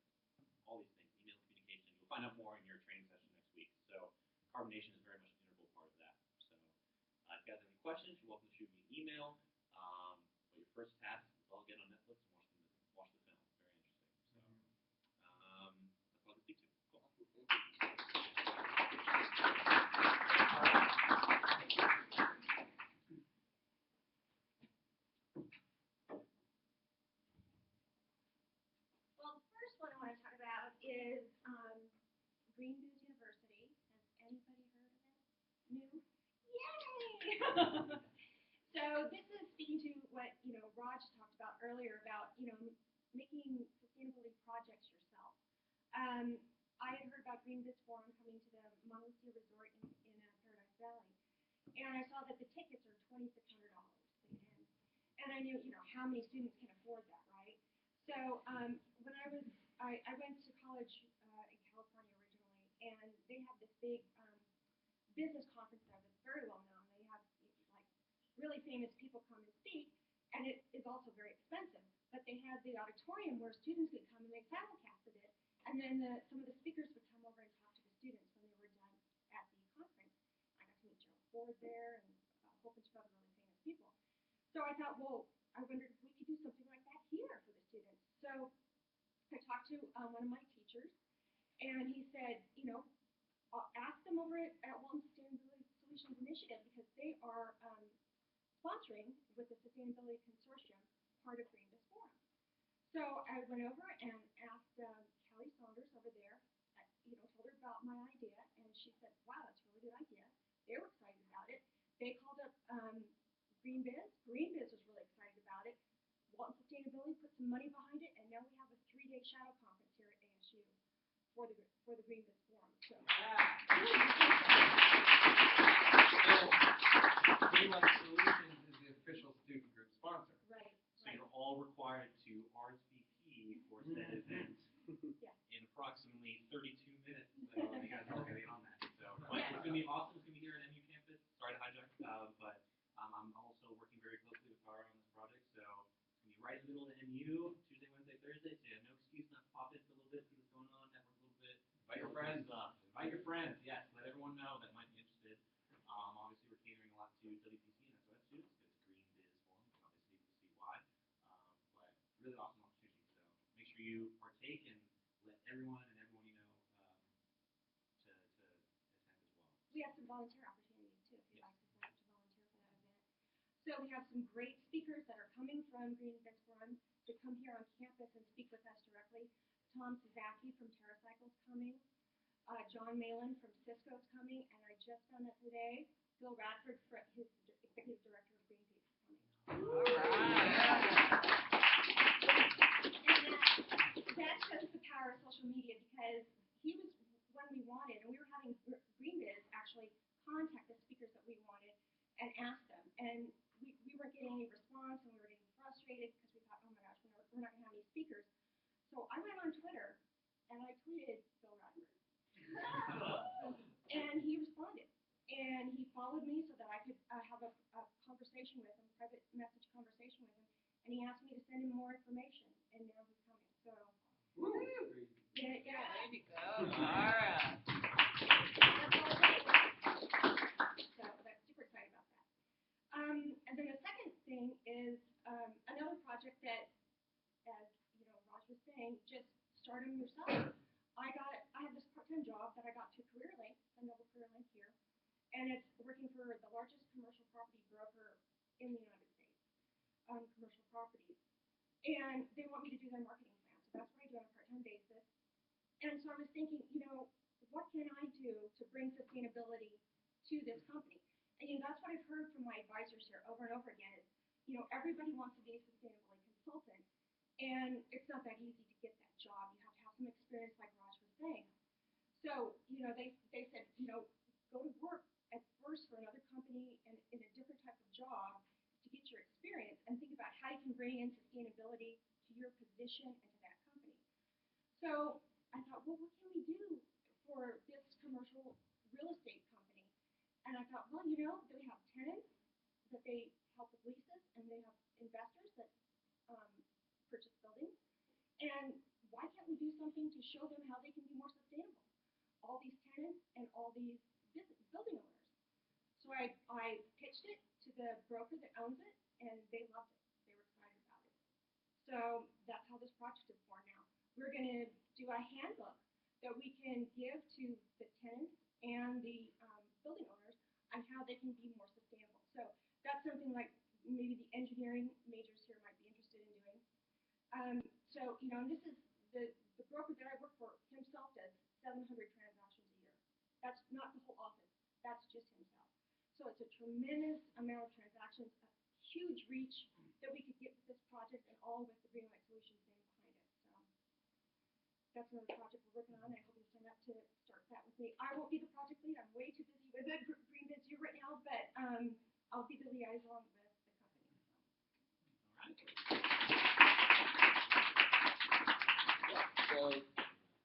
all these things, email communication. You'll find out more in your training session next week. So Carbonation is very much an integral part of that. So if you guys have any questions, you're welcome to shoot me an email. But your first task is all get on Netflix and watch the film. Very interesting. So that's all I can speak to. Cool. Well, the first one I want to talk about is Green Booz University. Has anybody heard of it? New? Yay! So this is speaking to what Raj talked about earlier about making sustainability projects yourself. I had heard about Green Biz Forum coming to the Mauna Lucia Resort in Paradise Valley, and I saw that the tickets are $2,600 to get in, and I knew how many students can afford that, right? So when I went to college in California originally, and they have this big business conference there that's very well known. They have like really famous people come and speak, and it is also very expensive. But they had the auditorium where students could come and they simulcasted it, and then some of the speakers would come over and talk to the students when they were done at the conference. I got to meet Gerald Ford there and a whole bunch of other really famous people. So I thought, well, I wondered if we could do something like that here for the students. So I talked to one of my teachers, and he said, ask them over at Walton Sustainability Solutions Initiative, because they are sponsoring with the Sustainability Consortium part of Green Biz Forum. So I went over and asked Kelly Saunders over there, told her about my idea, and she said, wow, that's a really good idea. They were excited about it. They called up Green Biz. Green Biz was really excited about it. Walton Sustainability put some money behind it, and now we have a 3-day shadow conference here at ASU for the Green Biz Forum. So, GreenLight Solutions is the official student group sponsor. Right. So you're all required to RSVP for said event available to NU Tuesday, Wednesday, Thursday, so you have no excuse not to pop in for a little bit, see what's going on, network a little bit. Invite your friends. Invite your friends. Yes, let everyone know that might be interested. Obviously, we're catering a lot to WPC and SOS students because Green Biz Forum. Obviously, we'll see why. But really awesome opportunity. So make sure you partake and let everyone you know to attend as well. We have some volunteer opportunities too, if you'd like to sign up to volunteer for that event. So we have some great speakers that are coming from Green Biz Forum to come here on campus and speak with us directly. Tom Sazaki from TerraCycle's coming. John Malin from Cisco's coming, and I just found out today, Bill Radford, his executive director of Greenpeace, is coming. All right. And that shows the power of social media because he was one we wanted, and we were having GreenBiz actually contact the speakers that we wanted and ask them, and we weren't getting any response, and we were getting frustrated because we thought, oh my gosh, we're not going to have any speakers. So I went on Twitter and I tweeted Bill Radford. And he responded. And he followed me so that I could have a conversation with him, private message conversation with him. And he asked me to send him more information. And now he's coming. So, yeah. There you go. All right. So that's super excited about that. And then the second thing is another project that, as you know, Raj was saying, just start them yourself. I have this part-time job that I got through CareerLink, a Noble CareerLink here, and it's working for the largest commercial property broker in the United States, commercial properties. And they want me to do their marketing plan, so that's what I do on a part-time basis. And so I was thinking, what can I do to bring sustainability to this company? And that's what I've heard from my advisors here over and over again is, everybody wants to be a sustainability consultant, and it's not that easy to get that job. You have to have some experience, like Raj was saying. So, they said, go to work at first for another company and in a different type of job to get your experience and think about how you can bring in sustainability to your position and to that company. So I thought, well, what can we do for this commercial real estate company? And I thought, well, they have tenants that they help with leases, and they have investors that purchase buildings. And why can't we do something to show them how they can be more sustainable? All these tenants and all these building owners. So I pitched it to the broker that owns it, and they loved it. They were excited about it. So that's how this project is born now. We're going to do a handbook that we can give to the tenants and the building owners on how they can be more sustainable. So that's something like maybe the engineering majors here might be interested in doing. So, and this is the broker that I work for himself does 700 transactions a year. That's not the whole office. That's just himself. So it's a tremendous amount of transactions, a huge reach that we could get with this project, and all with the GreenLight Solutions name behind it. So that's another project we're working on. I hope you sign up to start that with me. I won't be the project lead. I'm way too busy with the GreenBiz U right now, but I'll be the liaison with the company. All right. So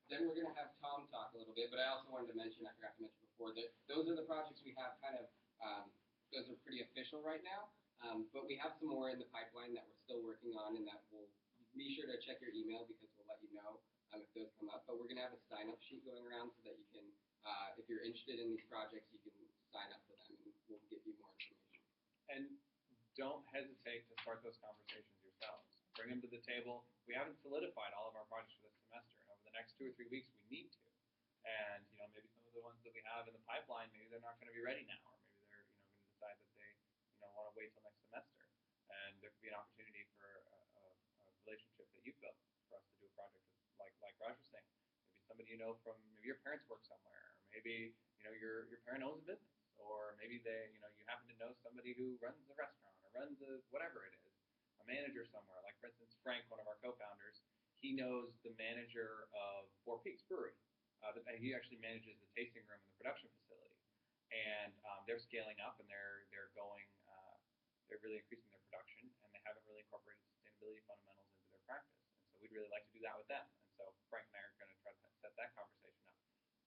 then we're going to have Tom talk a little bit, but I also wanted to mention, I forgot to mention before, that those are the projects we have kind of, those are pretty official right now, but we have some more in the pipeline that we're still working on, and that we'll be sure to check your email because we'll let you know if those come up. But we're going to have a sign-up sheet going around so that you can, if you're interested in these projects, you can sign up for them, and we'll give you more information. And don't hesitate to start those conversations yourselves. Bring them to the table. We haven't solidified all of our projects for this semester, and over the next 2 or 3 weeks, we need to. And maybe some of the ones that we have in the pipeline, maybe they're not going to be ready now, or maybe they're going to decide that they want to wait till next semester. And there could be an opportunity for a relationship that you've built for us to do a project with, like Raj was saying. Maybe somebody from maybe your parents work somewhere, or maybe your parent owns a business, or maybe you happen to know somebody who runs a restaurant or runs a whatever it is. A manager somewhere, like for instance Frank, one of our co-founders, he knows the manager of Four Peaks Brewery. He actually manages the tasting room and the production facility, and they're scaling up, and they're really increasing their production, and they haven't really incorporated sustainability fundamentals into their practice. And so we'd really like to do that with them. And so Frank and I are going to try to set that conversation up.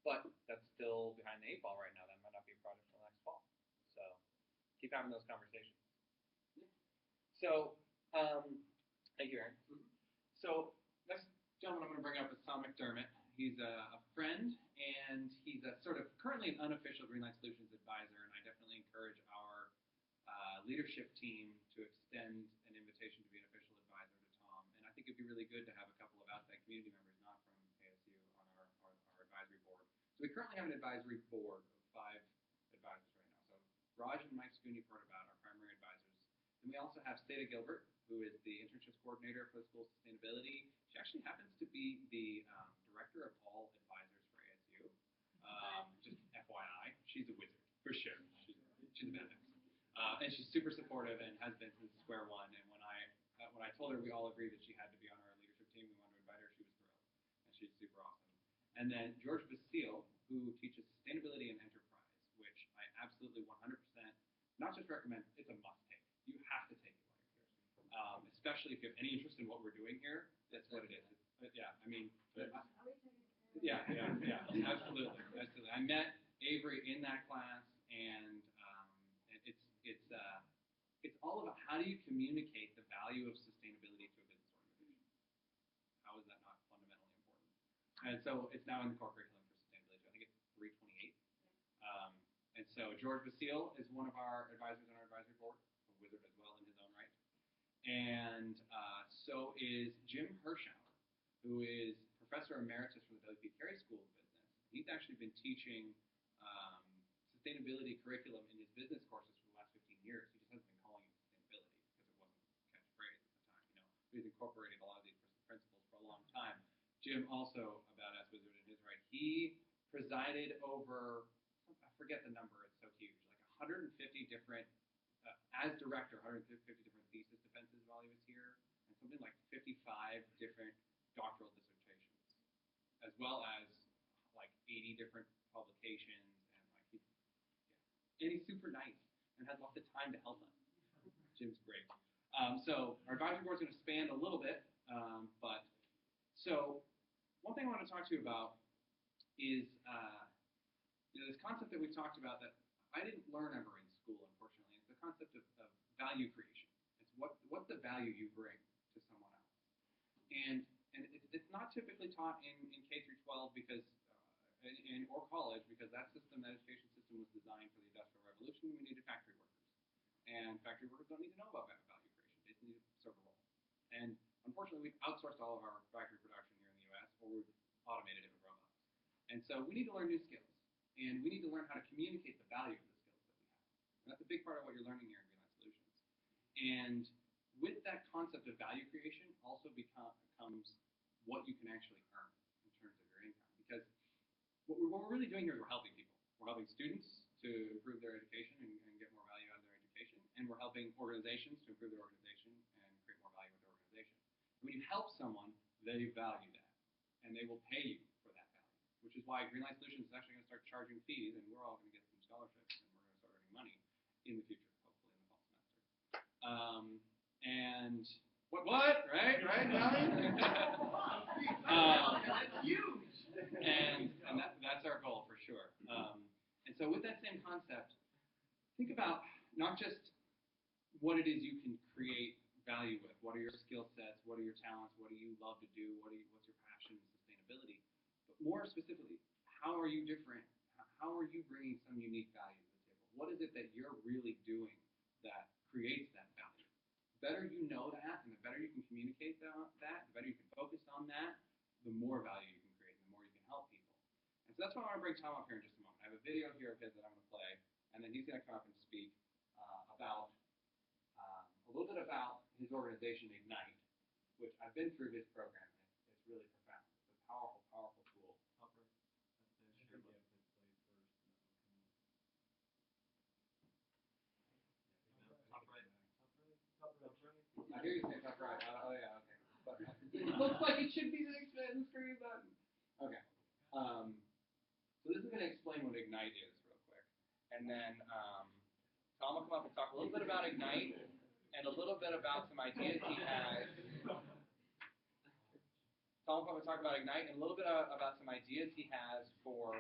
But that's still behind the 8 ball right now. That might not be a project until next fall. So keep having those conversations. So Thank you, Aaron. So next gentleman I'm going to bring up is Tom McDermott. He's a friend, and he's a sort of currently an unofficial GreenLight Solutions advisor, and I definitely encourage our leadership team to extend an invitation to be an official advisor to Tom. And I think it'd be really good to have a couple of outside community members, not from ASU, on our advisory board. So we currently have an advisory board of 5 advisors right now. So Raj and Mike Schoon, you've heard about, our primary advisors. Then we also have Seda Gilbert, who is the internships coordinator for the school sustainability. She actually happens to be the director of all advisors for ASU. Just FYI, she's a wizard, for sure. She's a badass. And she's super supportive and has been since square one. And when I told her we all agreed that she had to be on our leadership team, we wanted to invite her, she was thrilled. And she's super awesome. And then George Basile, who teaches sustainability and enterprise, which I absolutely 100% not just recommend, it's a must-take. You have to take it while you're here. Especially if you have any interest in what we're doing here, that's what it is. Yeah, I mean, yeah, absolutely. I met Avery in that class, and it's all about how do you communicate the value of sustainability to a business organization. How is that not fundamentally important? And so it's now in the core curriculum for sustainability. I think it's 328. And so George Basile is one of our advisors on our advisory board, a wizard as well in his own right. And so is Jim Hirschauer, who is professor emeritus from the W.P. Carey School of Business. He's actually been teaching sustainability curriculum in his business courses for the last 15 years. He just hasn't been calling it sustainability because it wasn't catchphrase at the time. He's incorporated a lot of these principles for a long time. Jim, also a badass wizard in his right. He presided over, I forget the number, it's so huge, like 150 different, as director, 150 different thesis defenses while he was here, and something like 55 different doctoral dissertations, as well as like 80 different publications, and he's super nice and has lots of time to help us. Jim's great. So our advisory board's going to expand a little bit, so one thing I want to talk to you about is this concept that we've talked about that I didn't learn ever in school, unfortunately. It's the concept of value creation. It's what's the value you bring to someone else. And it's not typically taught in K through 12 because or college, because that education system was designed for the Industrial Revolution. We needed factory workers. And factory workers don't need to know about value creation. They just need to serve a role. And unfortunately, we've outsourced all of our factory production here in the U.S., or we've automated it with robots. And so we need to learn new skills. And we need to learn how to communicate the value of the skills that we have. And that's a big part of what you're learning here in GreenLight Solutions. And with that concept of value creation also becomes what you can actually earn in terms of your income. Because what we're really doing here is we're helping people. We're helping students to improve their education and get more value out of their education. And we're helping organizations to improve their organization and create more value with their organization. When you help someone, they value that. And they will pay you for that value. Which is why GreenLight Solutions is actually going to start charging fees, and we're all going to get some scholarships, and we're going to start earning money in the future, hopefully in the fall semester. And what? Right, Johnny? That's huge. And that's our goal for sure. And so with that same concept, think about not just what it is you can create value with. What are your skill sets? What are your talents? What do you love to do? What's your passion in sustainability? But more specifically, how are you different? How are you bringing some unique value to the table? What is it that you're really doing that creates that value? The better you know that, and the better you can communicate that, the better you can focus on that, the more value you can create, and the more you can help people. And so that's why I want to bring Tom up here in just a moment. I have a video here of his that I'm going to play, and then he's going to come up and speak about a little bit about his organization, Ignite, which I've been through his program, and it's really profound. It's a powerful, powerful tool. I hear you saying top right. Oh yeah, okay. But it looks like it should be the next screen button. Okay. So this is going to explain what Ignite is real quick. And then Tom will come up and talk a little bit about Ignite and a little bit about some ideas he has. Tom will come and talk about Ignite and a little bit about some ideas he has for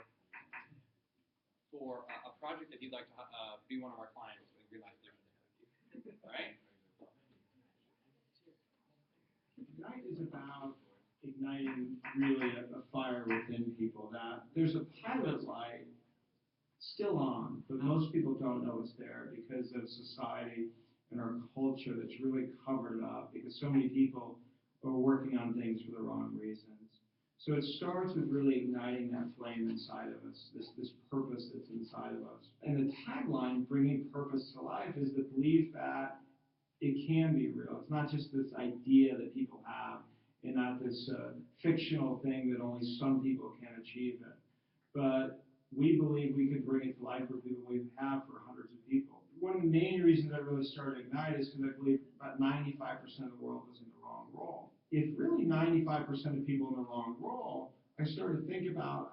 a project that he'd like to be one of our clients with GreenLight Solutions. All right? igniting really a fire within people. That there's a pilot light still on, but most people don't know it's there because of society and our culture that's really covered up because so many people are working on things for the wrong reasons. So it starts with really igniting that flame inside of us, this purpose that's inside of us. And the tagline, bringing purpose to life, is the belief that it can be real. It's not just this idea that people have and not this fictional thing that only some people can achieve it. But we believe we can bring it to life for people. We have for hundreds of people. One of the main reasons I really started Ignite is because I believe about 95% of the world is in the wrong role. If really 95% of people in the wrong role, I started to think about,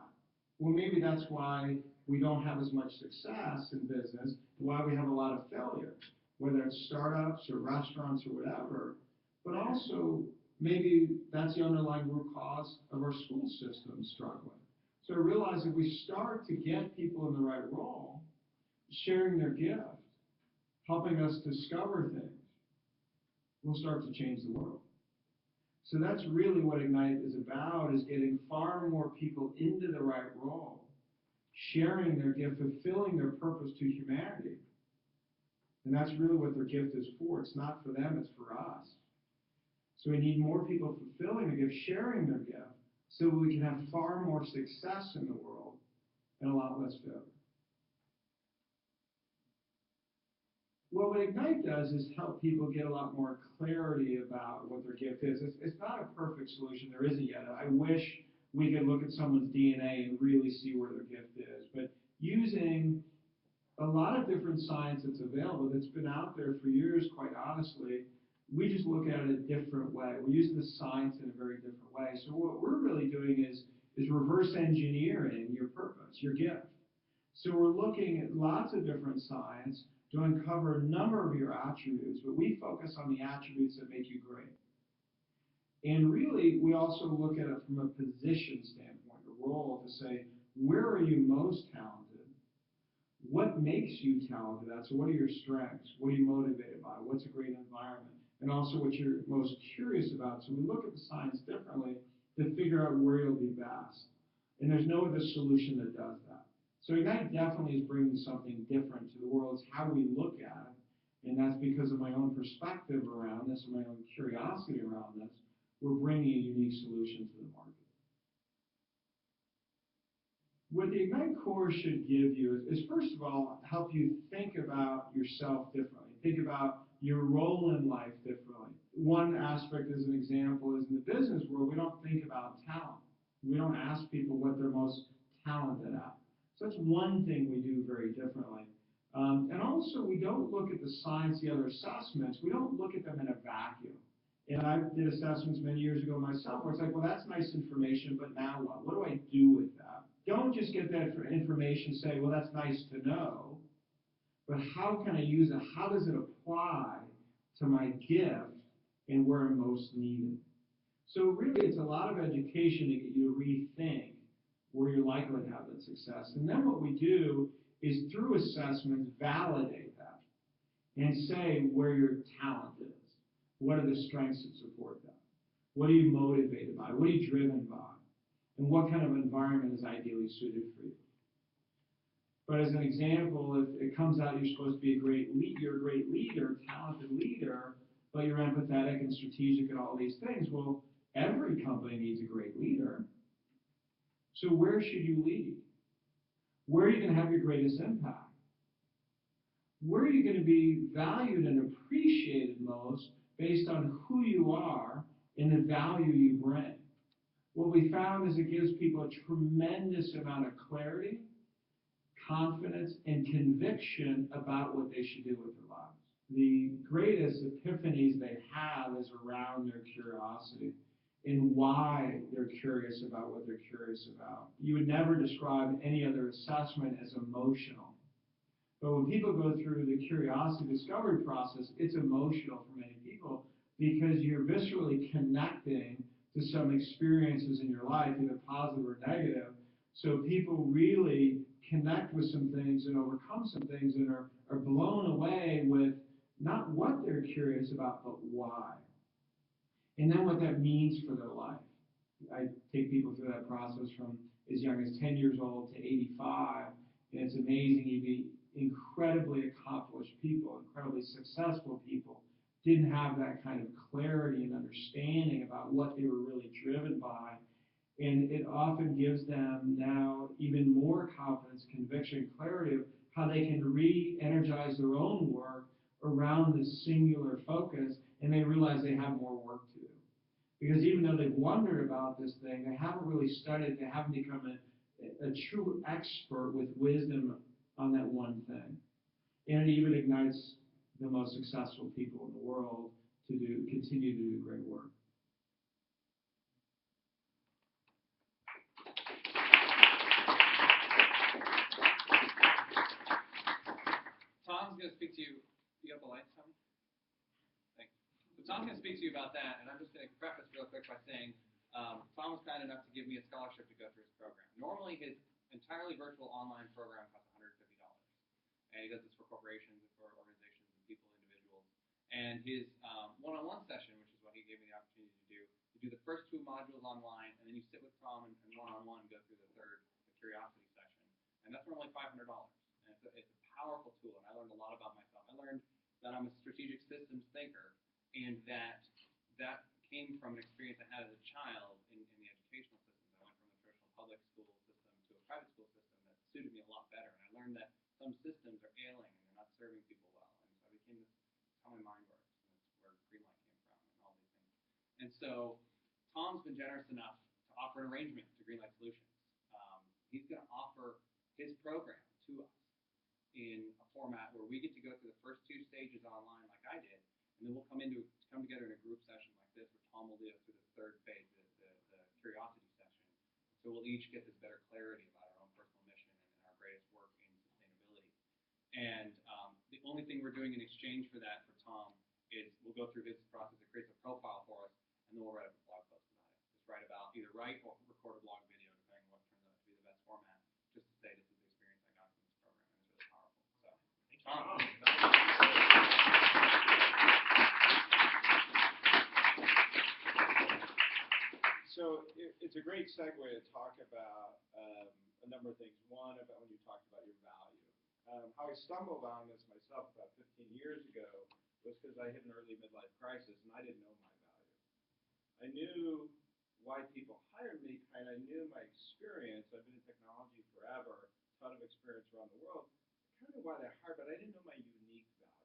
well, maybe that's why we don't have as much success in business, why we have a lot of failure, whether it's startups or restaurants or whatever. But also, maybe that's the underlying root cause of our school system struggling. So I realized if we start to get people in the right role, sharing their gift, helping us discover things, we'll start to change the world. So that's really what Ignite is about, is getting far more people into the right role, sharing their gift, fulfilling their purpose to humanity. And that's really what their gift is for. It's not for them, it's for us. So we need more people fulfilling their gift, sharing their gift, so we can have far more success in the world and a lot less failure. Well, what Ignite does is help people get a lot more clarity about what their gift is. It's not a perfect solution. There isn't yet. I wish we could look at someone's DNA and really see where their gift is. But using a lot of different science that's available, that's been out there for years, quite honestly, we just look at it a different way. We're using the science in a very different way. So what we're really doing is reverse engineering your purpose, your gift. So we're looking at lots of different science to uncover a number of your attributes, but we focus on the attributes that make you great. And really, we also look at it from a position standpoint, a role to say, where are you most talented? What makes you talented at? So what are your strengths? What are you motivated by? What's a great environment? And also what you're most curious about. So we look at the science differently to figure out where you'll be best. And there's no other solution that does that. So Ignite definitely is bringing something different to the world. It's how we look at it. And that's because of my own perspective around this and my own curiosity around this. We're bringing a unique solution to the market. What the Ignite course should give you is first of all, help you think about yourself differently. Think about your role in life differently. One aspect, as an example, is in the business world, we don't think about talent. We don't ask people what they're most talented at. So that's one thing we do very differently. And also, we don't look at the science, the other assessments, we don't look at them in a vacuum. And I did assessments many years ago myself where it's like, well, that's nice information, but now what? What do I do with that? Don't just get that information, say, well, that's nice to know, but how can I use it? How does it apply to my gift and where I'm most needed? So really, it's a lot of education to get you to rethink where you're likely to have that success. And then what we do is through assessments, validate that and say where your talent is. What are the strengths that support that? What are you motivated by? What are you driven by? And what kind of environment is ideally suited for you? But as an example, if it comes out you're supposed to be a great leader, you're a great leader, talented leader, but you're empathetic and strategic and all these things, well, every company needs a great leader. So where should you lead? Where are you going to have your greatest impact? Where are you going to be valued and appreciated most based on who you are and the value you bring? What we found is it gives people a tremendous amount of clarity, confidence, and conviction about what they should do with their lives. The greatest epiphanies they have is around their curiosity and why they're curious about what they're curious about. You would never describe any other assessment as emotional. But when people go through the curiosity discovery process, it's emotional for many people because you're viscerally connecting to some experiences in your life, either positive or negative. So people really connect with some things and overcome some things and are blown away with not what they're curious about, but why. And then what that means for their life. I take people through that process from as young as 10 years old to 85, and it's amazing. You meet incredibly accomplished people, incredibly successful people, didn't have that kind of clarity and understanding about what they were really driven by. And it often gives them now even more confidence, conviction, clarity of how they can re-energize their own work around this singular focus, and they realize they have more work to do. Because even though they've wondered about this thing, they haven't really studied, they haven't become a true expert with wisdom on that one thing. And it even ignites the most successful people in the world to continue to do great work. Tom's going to speak to you. You got the lights, Tom? Thanks. So Tom's going to speak to you about that, and I'm just going to preface real quick by saying Tom was kind enough to give me a scholarship to go through his program. Normally, his entirely virtual online program costs $150, and he does this for corporations and for organizations and people, individuals. And his one-on-one session, which is what he gave me the opportunity to do, you do the first 2 modules online, and then you sit with Tom and one-on-one go through the third, the curiosity session, and that's normally $500. And it's a powerful tool, and I learned a lot about myself. I learned that I'm a strategic systems thinker, and that came from an experience I had as a child in the educational systems. I went from a traditional public school system to a private school system that suited me a lot better, and I learned that some systems are ailing and they're not serving people well, and so I became this how my mind works, and that's where GreenLight came from and all these things. And so Tom's been generous enough to offer an arrangement to GreenLight Solutions. He's going to offer his program to us in a format where we get to go through the first 2 stages online like I did, and then we'll come together in a group session like this, where Tom will lead us through the third phase, the curiosity session. So we'll each get this better clarity about our own personal mission and our greatest work in sustainability. And the only thing we're doing in exchange for that for Tom is we'll go through his process. It creates a profile for us, and then we'll write up a blog post about it. Just either write or record a blog video, depending on what turns out to be the best format, just to say this is the experience I got from this program, and it's really powerful. So, Tom. So it's a great segue to talk about a number of things. One, about when you talked about your value. How I stumbled on this myself about 15 years ago was because I hit an early midlife crisis and I didn't know my value. I knew why people hired me, and I knew my experience. I've been in technology forever, a ton of experience around the world. I kind of knew why they hired, but I didn't know my unique value.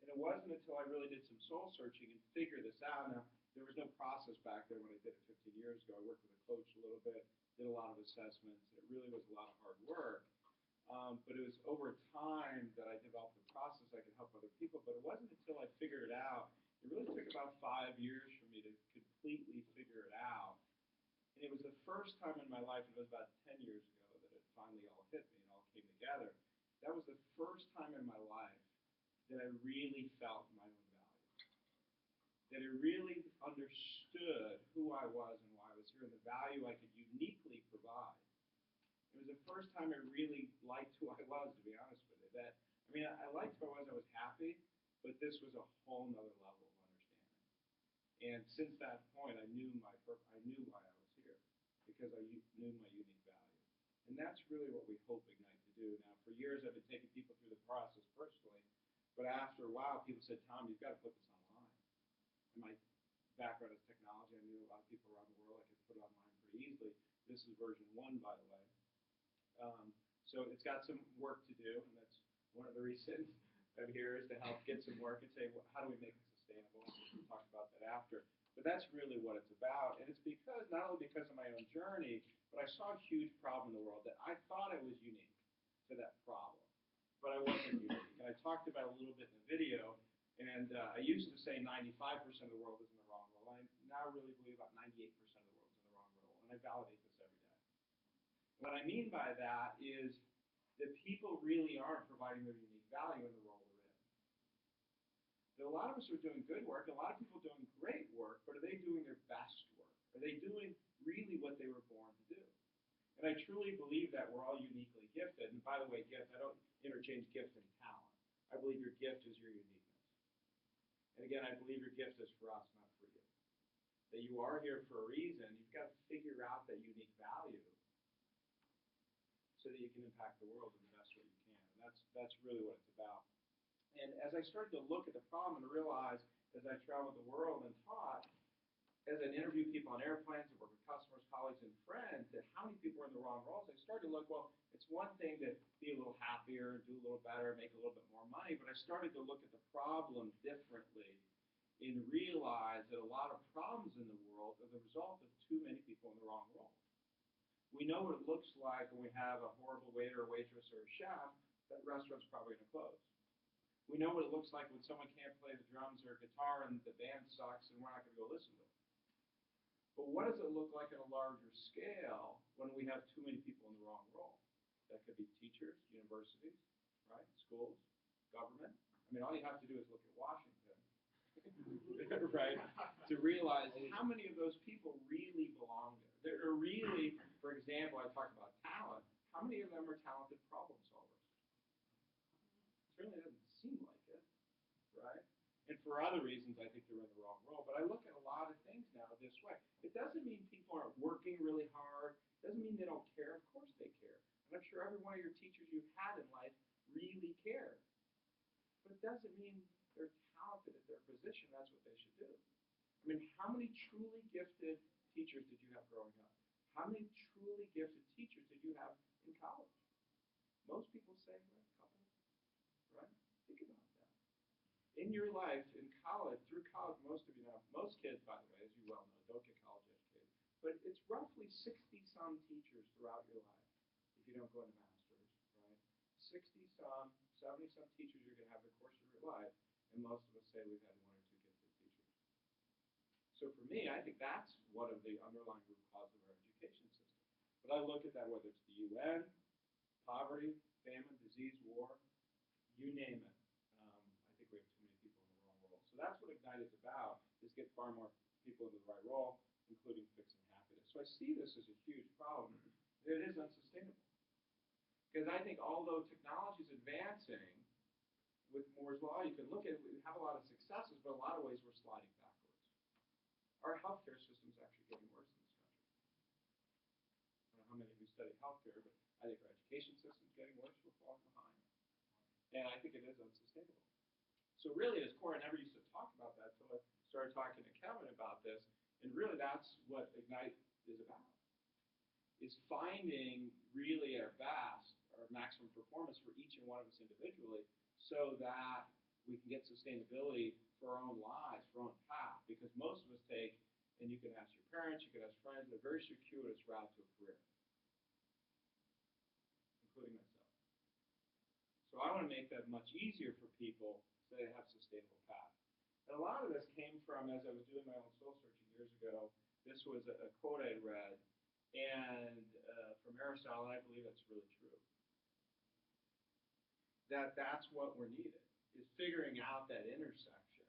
And it wasn't until I really did some soul searching and figured this out. Now, there was no process back there when I did it 15 years ago. I worked with a coach a little bit, did a lot of assessments. It really was a lot of hard work. But it was over time that I developed the process I could help other people. But it wasn't until I figured it out. It really took about 5 years for me to completely figure it out. And it was the first time in my life, it was about 10 years ago, that it finally all hit me and all came together. That was the first time in my life that I really felt my own value. That I really understood who I was and why I was here and the value I could uniquely provide. It was the first time I really liked who I was, to be honest with you. I liked who I was happy, but this was a whole nother level of understanding. And since that point, I knew why I was here, because I knew my unique value. And that's really what we hope Ignite to do. Now, for years, I've been taking people through the process personally, but after a while, people said, Tom, you've got to put this online. And my background is technology. I knew a lot of people around the world. I could put it online pretty easily. This is version 1, by the way. So it's got some work to do, and that's one of the reasons I'm here, is to help get some work and say, well, how do we make it sustainable? And we'll talk about that after. But that's really what it's about. And it's because, not only because of my own journey, but I saw a huge problem in the world that I thought I was unique to that problem. But I wasn't unique. And I talked about it a little bit in the video, and I used to say 95% of the world is in the wrong role. I now really believe about 98% of the world is in the wrong role, and I validate this every day. What I mean by that is that people really aren't providing their unique value in the role they're in. That a lot of us are doing good work, a lot of people doing great work, but are they doing their best work? Are they doing really what they were born to do? And I truly believe that we're all uniquely gifted. And by the way, gift, I don't interchange gift and talent. I believe your gift is your uniqueness. And again, I believe your gift is for us, not for you. that you are here for a reason. You've got to figure out that unique value so that you can impact the world in the best way you can. And that's really what it's about. And as I started to look at the problem and realize, as I traveled the world and taught, as I interviewed people on airplanes and worked with customers, colleagues, and friends, that how many people are in the wrong roles, I started to look, well, it's one thing to be a little happier, do a little better, make a little bit more money, but I started to look at the problem differently and realize that a lot of problems in the world are the result of too many people in the wrong role. We know what it looks like when we have a horrible waiter or waitress or a chef. That restaurant's probably going to close. We know what it looks like when someone can't play the drums or guitar and the band sucks and we're not going to go listen to them. But what does it look like at a larger scale when we have too many people in the wrong role? That could be teachers, universities, right? Schools, government. I mean, all you have to do is look at Washington, right? To realize how many of those people really belong there. They're really, for example, I talked about talent. How many of them are talented problem solvers? It certainly doesn't seem like it, right? And for other reasons, I think they're in the wrong role. But I look at a lot of things now this way. It doesn't mean people aren't working really hard. It doesn't mean they don't care. Of course they care. And I'm sure every one of your teachers you've had in life really care. But it doesn't mean they're talented at their position. That's what they should do. I mean, how many truly gifted teachers did you have growing up? How many truly gifted teachers did you have in college? Most people say, well, a couple, right? Think about that. In your life, in college, through college, most of you know, most kids, by the way, as you well know, don't get college educated. But it's roughly 60-some teachers throughout your life, if you don't go into masters, right? 60-some, 70-some teachers you're going to have the course of your life, and most of us say we've had one or two gifted teachers. So for me, I think that's one of the underlying root causes of our education system. But I look at that whether it's the UN, poverty, famine, disease, war, you name it. I think we have too many people in the wrong role. So that's what Ignite is about, is get far more people into the right role, including fixing happiness. So I see this as a huge problem. It is unsustainable. Because I think although technology is advancing with Moore's Law, you can look at it, we have a lot of successes, but in a lot of ways we're sliding backwards. Our healthcare system is actually getting worse in this country. I don't know how many of you study healthcare, but I think our education system is getting worse. We're falling behind. And I think it is unsustainable. So really, at its core, I never used to talk about that until I started talking to Kevin about this. And really, that's what Ignite is about, is finding really our best, our maximum performance for each and one of us individually so that we can get sustainability for our own lives, for our own path. Because most of us take, and you can ask your parents, you can ask friends, a very circuitous route to a career, including myself. So I want to make that much easier for people so they have sustainable path. And a lot of this came from, as I was doing my own soul searching years ago, this was a quote I read, and from Aristotle, and I believe that's really true. That's what we're needed, is figuring out that intersection.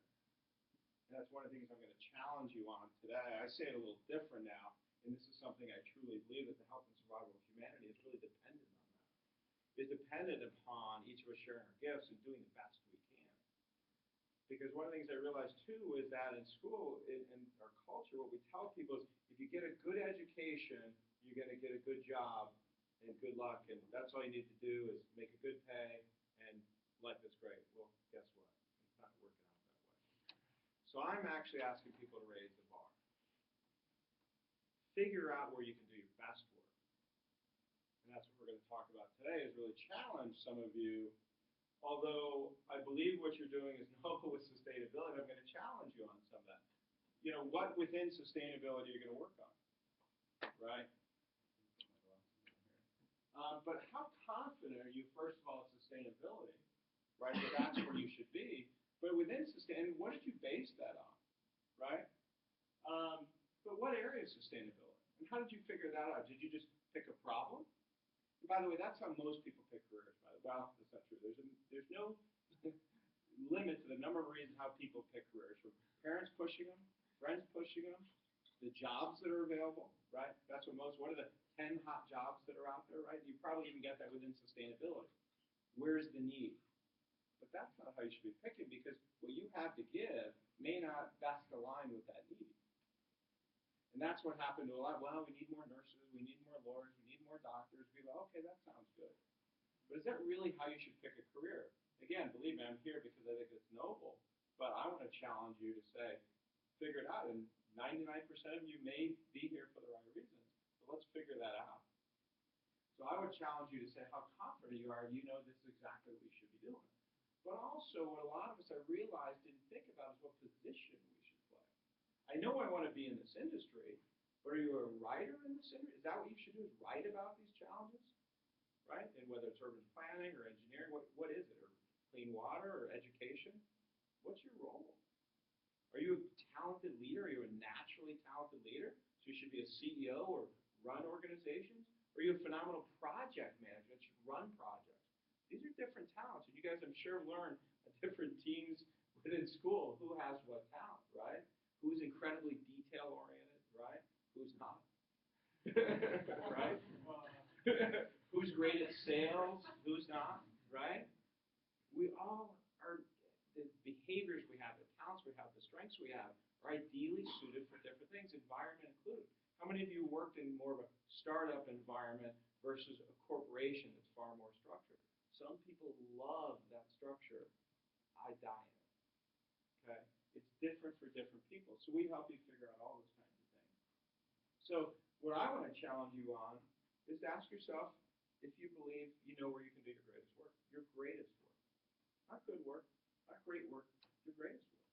And that's one of the things I'm going to challenge you on today. I say it a little different now, and this is something I truly believe, that the health and survival of humanity is really dependent on that. Is dependent upon each of us sharing our gifts and doing the best we can. Because one of the things I realized too is that in school, in our culture, what we tell people is if you get a good education, you're going to get a good job and good luck, and that's all you need to do is make a good pay and life is great. Well, guess what? It's not working out that way. So I'm actually asking people to raise the bar. Figure out where you can do your best work. And that's what we're going to talk about today, is really challenge some of you. Although I believe what you're doing is noble with sustainability, I'm going to challenge you on some of that. You know, what within sustainability you're going to work on, right? But how confident are you, first of all, in sustainability, right? So that's where you should be. But within sustainability, what did you base that on, right? But what area is sustainability? And how did you figure that out? Did you just pick a problem? And by the way, that's how most people pick careers, by the way. Well, that's not true. There's no limit to the number of reasons how people pick careers. From parents pushing them, friends pushing them, the jobs that are available, right? That's what are the 10 hot jobs that are out there, right? You probably even get that within sustainability. Where's the need? But that's not how you should be picking, because what you have to give may not best align with that need. And that's what happened to a lot. Well, we need more nurses, we need more lawyers, we need more doctors. We go, okay, that sounds good. But is that really how you should pick a career? Again, believe me, I'm here because I think it's noble. But I want to challenge you to say, figure it out. And 99% of you may be here for the right reasons. But let's figure that out. So I would challenge you to say how confident you are, you know this is exactly what you should be doing. But also what a lot of us I realized didn't think about is what position we should play. I know I want to be in this industry, but are you a writer in this industry? Is that what you should do, is write about these challenges? Right? And whether it's urban planning or engineering, what is it? Or clean water or education? What's your role? Are you a talented leader? Are you a naturally talented leader? So you should be a CEO or run organizations? Or are you a phenomenal project manager that should run projects? These are different talents. And you guys, I'm sure, learn at different teams within school who has what talent, right? Who's incredibly detail-oriented, right? Who's not? Right? Who's great at sales? Who's not? Right? We all are, the behaviors we have, the talents we have, the strengths we have, are ideally suited for different things, environment included. How many of you worked in more of a startup environment versus a corporation that's far more structured? Some people love that structure. I die in it. Okay? It's different for different people. So we help you figure out all those kinds of things. So what I want to challenge you on is to ask yourself if you believe you know where you can do your greatest work. Your greatest work. Not good work, not great work, your greatest work.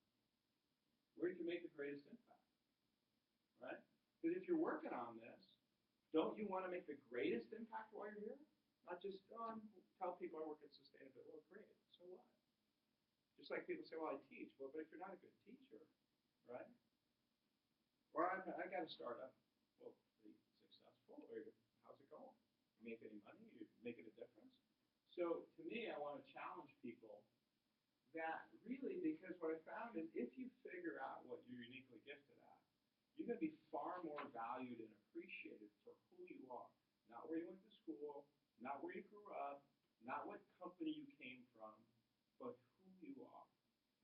Where you can make the greatest impact. Right? Because if you're working on this, don't you want to make the greatest impact while you're here? Not just, tell people I work at sustainability. Well, great. So what? Just like people say, well, I teach. Well, but if you're not a good teacher, right? Or I got a startup. Well, are you successful? Or how's it going? You make any money? You making a difference? So to me, I want to challenge people that really, because what I found is if you figure out what you're uniquely gifted at, you're going to be far more valued and appreciated for who you are. Not where you went to school, not where you grew up, not what company you came from, but who you are.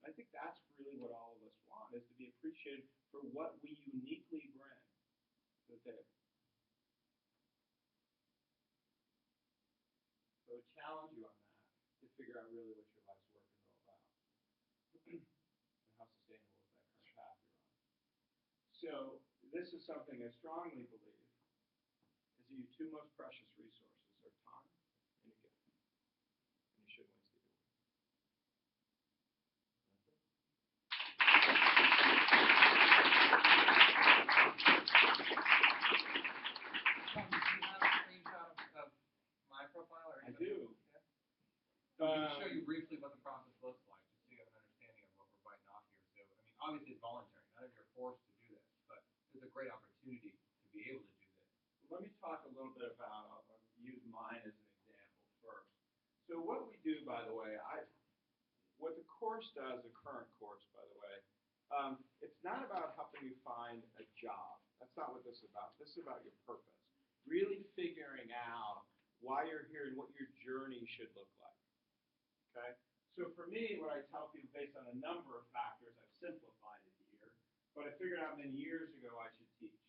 And I think that's really what all of us want, is to be appreciated for what we uniquely bring to the table. So I challenge you on that to figure out really what your life's work is all about. And how sustainable is that current path you're on. So this is something I strongly believe is that your two most precious resources are time and your gift. And you shouldn't waste either one. Do you have a screenshot of my profile? Or I do. Let me show you briefly what the process looks like, just so you have an understanding of what we're biting off here. So, I mean, obviously it's voluntary. None of you are forced to do this, but it's a great opportunity to be able to do this. Let me talk a little bit about, I'll use mine as an example first. So what we do, by the way, what the course does, the current course, by the way, it's not about helping you find a job. That's not what this is about. This is about your purpose. Really figuring out why you're here and what your journey should look like. Okay? So for me, what I tell people based on a number of factors, I've simplified it here, but I figured out many years ago I should teach.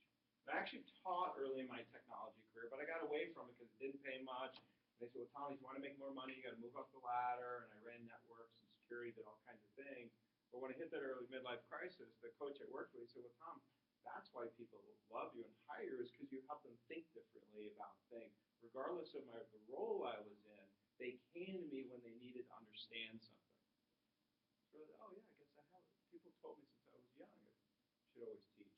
I actually taught early in my technology career, but I got away from it because it didn't pay much. And they said, well, Tommy, if you want to make more money, you got to move up the ladder. And I ran networks and security, did all kinds of things. But when I hit that early midlife crisis, the coach I worked with, he said, well, Tom, that's why people love you and hire you, is because you help them think differently about things. Regardless of the role I was in, they came to me when they needed to understand something. So, oh yeah, I guess I have it. People told me since I was young I should always teach.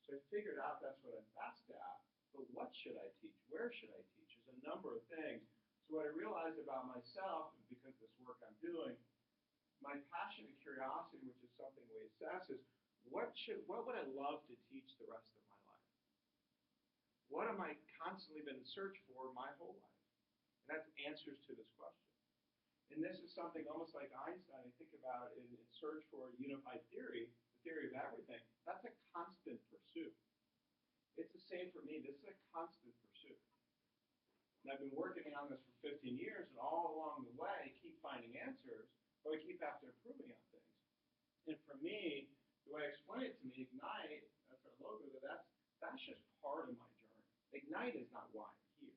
So I figured out that's what I'm best at, but what should I teach? Where should I teach? There's a number of things. So what I realized about myself, and because of this work I'm doing, my passion and curiosity, which is something we assess, is what would I love to teach the rest of my life? What am I constantly been in search for my whole life? And that's answers to this question. And this is something almost like Einstein, I think about in search for a unified theory, the theory of everything. That's a constant pursuit. It's the same for me. This is a constant pursuit. And I've been working on this for 15 years, and all along the way, I keep finding answers, but I keep after improving on things. And for me, the way I explain it to me, Ignite, that's our logo, that's Ignite is not why I'm here.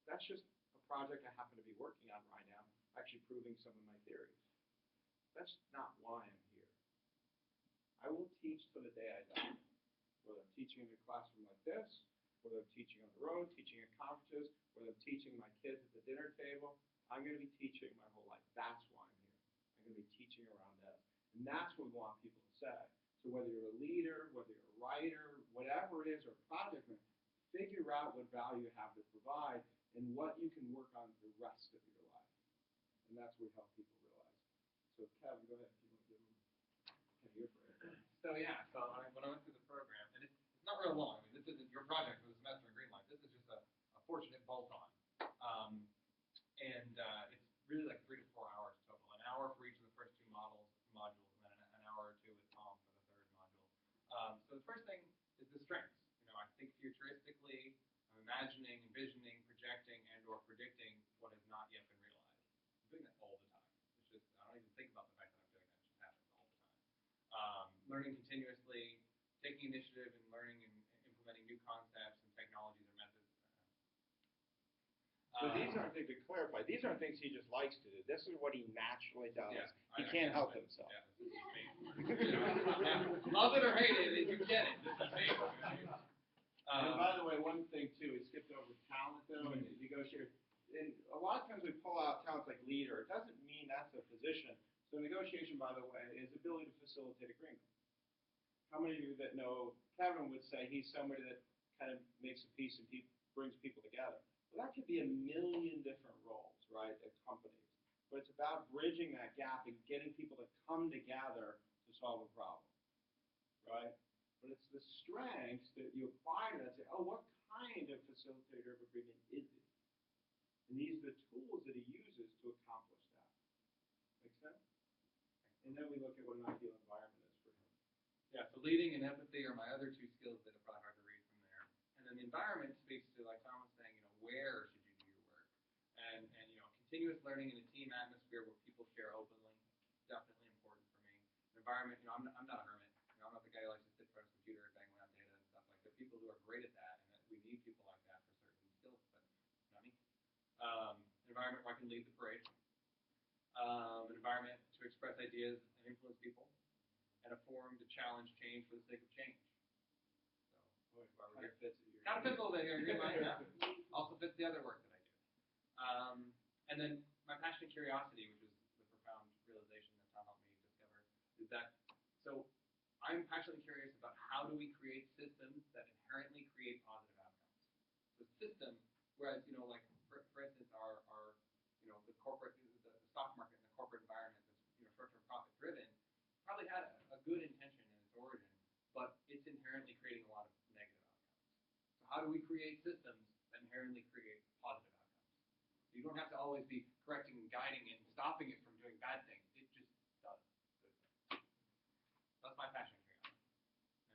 That's just a project I happen to be working on right now, actually proving some of my theories. That's not why I'm here. I will teach till the day I die. Whether I'm teaching in a classroom like this, whether I'm teaching on the road, teaching at conferences, whether I'm teaching my kids at the dinner table, I'm going to be teaching my whole life. That's why I'm here. I'm going to be teaching around this. And that's what we want people to say. So whether you're a leader, whether you're a writer, whatever it is, or a project manager, figure out what value you have to provide and what you can work on the rest of your life. And that's what we help people realize. So Kevin, go ahead if you want to give them kind of your prayer. So yeah, when I went through the program, and it's not real long. I mean, this isn't your project for the semester in GreenLight. This is just a fortunate bolt-on. It's really like 3 to 4 hours total. An hour for each of the first two modules, and then an hour or two with Tom for the third module. So the first thing is the strengths. I think futuristically, I'm imagining, envisioning, projecting, and/or predicting what has not yet been realized. I'm doing that all the time. It's just I don't even think about the fact that I'm doing that. It just happens all the time. Learning continuously, taking initiative and learning and implementing new concepts and technologies or methods. So these aren't things, to clarify, these aren't things he just likes to do. This is what he naturally does. Yeah, he can't help himself. Yeah, this is me. Love it or hate it, you get it. This is me. And by the way, one thing too, we skipped over talent though, and negotiator. And a lot of times we pull out talents like leader. It doesn't mean that's a position. So negotiation, by the way, is ability to facilitate agreement. How many of you that know Kevin would say he's somebody that kind of makes a peace and brings people together? Well, that could be a million different roles, right, at companies. But it's about bridging that gap and getting people to come together to solve a problem, right? But it's the strengths that you apply to that. Say, oh, what kind of facilitator of agreement is it? And these are the tools that he uses to accomplish that. Make sense? And then we look at what an ideal environment is for him. Yeah, so leading and empathy are my other two skills that are probably hard to read from there. And then the environment speaks to, like Tom was saying, where should you do your work? And continuous learning in a team atmosphere where people share openly, definitely important for me. An environment, I'm not a hermit. I'm not the guy who likes to sit in front of his computer banging out data and stuff like that. There are people who are great at that, and that we need people like that for certain skills, but not me. An environment where I can lead the parade. An environment to express ideas and influence people, and a forum to challenge change for the sake of change. So, Kind of fits it here. Kind of fits a little bit here. Yeah. Also fits the other work that I do. And then my passion and curiosity, which is the profound realization that Tom helped me discover, is that so I'm passionately curious about how do we create systems that inherently create positive outcomes. So system, whereas like for instance our the corporate the stock market and the corporate environment that's short-term profit driven probably had a good intention in its origin, but it's inherently creating a lot of negative outcomes. So how do we create systems that inherently create positive outcomes? So you don't have to always be correcting and guiding it and stopping it from doing bad things. It just does good things. That's my passion for it.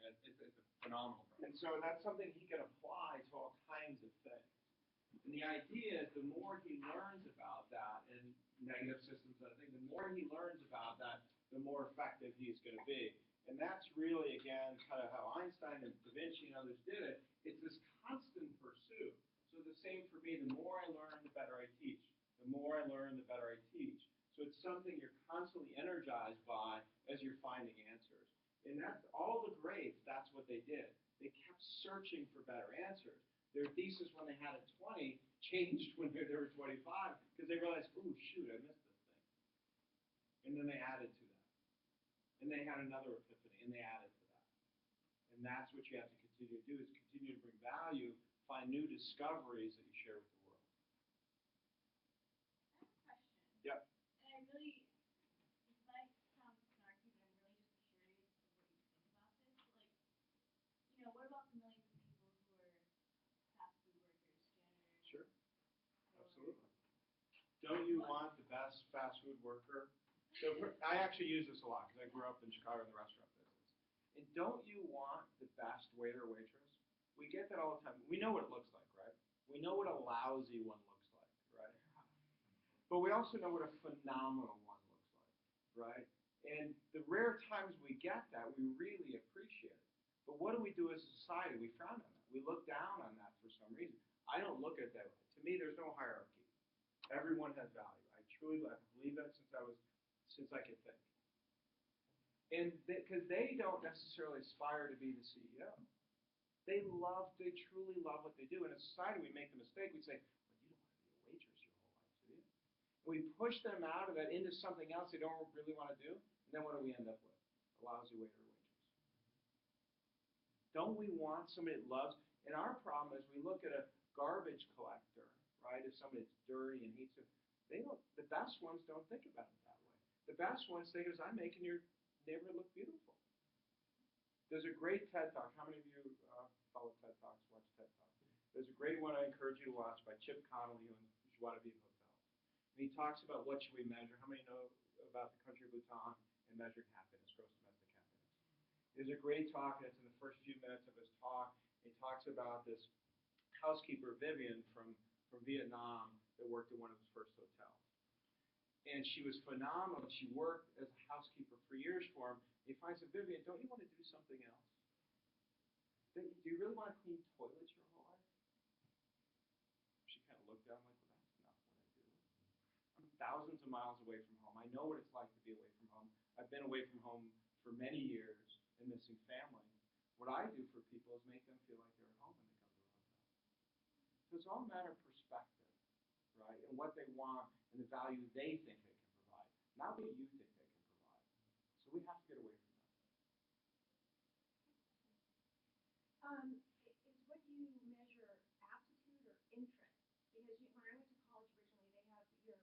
And it's a phenomenal program. And so that's something he can apply to all kinds of things. And the idea is the more he learns about that and negative systems, I think the more he learns about that, the more effective he's going to be. And that's really, again, kind of how Einstein and Da Vinci and others did it. It's this constant pursuit. So the same for me, the more I learn, the better I teach. The more I learn, the better I teach. So it's something you're constantly energized by as you're finding answers. And that's all the greats, that's what they did. They kept searching for better answers. Their thesis when they had at 20 changed when they were 25 because they realized, oh, shoot, I missed this thing. And then they added to that. And they had another epiphany, and they added to that. And that's what you have to continue to do, is continue to bring value, find new discoveries that you share with the world. I have a question. Yep. And I really, this might sound snarky, but I'm really just curious of what you think about this. Like, what about the millions of people who are fast food workers, janitors? Sure. Absolutely. Don't you want the best fast food worker? So I actually use this a lot because I grew up in Chicago in the restaurant business. And don't you want the best waiter or waitress? We get that all the time. We know what it looks like, right? We know what a lousy one looks like, right? But we also know what a phenomenal one looks like, right? And the rare times we get that, we really appreciate it. But what do we do as a society? We frown on that. We We look down on that for some reason. I don't look at it that way. To me, there's no hierarchy. Everyone has value. I believe that since I can think. And because they don't necessarily aspire to be the CEO. They truly love what they do. In a society, we make the mistake. We say, well, you don't want to be a waitress your whole life, do you? And we push them out of that into something else they don't really want to do. And then what do we end up with? A lousy waiter or waitress. Don't we want somebody that loves? And our problem is we look at a garbage collector, right? If somebody's dirty and hates it, the best ones don't think about it that way. The best ones think is, I'm making your neighborhood look beautiful. There's a great TED Talk. How many of you follow TED Talks, watch TED Talks? There's a great one I encourage you to watch by Chip Connelly on Joie de Vivre Hotels. And he talks about what should we measure. How many know about the country of Bhutan and measuring happiness, gross domestic happiness? There's a great talk, and it's in the first few minutes of his talk. He talks about this housekeeper, Vivian, from Vietnam that worked at one of his first hotels. And she was phenomenal. She worked as a housekeeper for years for him. He finds out, Vivian, don't you want to do something else? Do you really want to clean toilets your whole life? She kind of looked at him like, well, that's not what I do. I'm thousands of miles away from home. I know what it's like to be away from home. I've been away from home for many years and missing family. What I do for people is make them feel like they're at home when they come to a hotel. So it's all a matter of perspective, right? And what they want and the value they think they can provide, not what you think they can provide. So we have to get away from that. Is what you measure aptitude or interest? Because when I went to college originally, they have your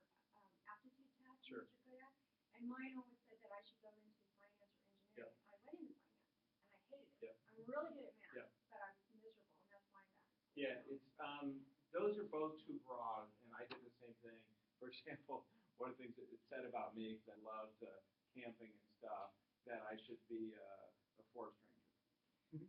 aptitude test Sure. that you're good at, and mine always said that I should go into finance or engineering. Yeah. I went into finance, and I hated it. Yeah. I'm really good at math, Yeah. but I'm miserable, and that's why I'm back. Yeah, it's those are both too broad, and I did the same thing. For example, one of the things that it said about me, because I loved camping and stuff, that I should be a forest ranger.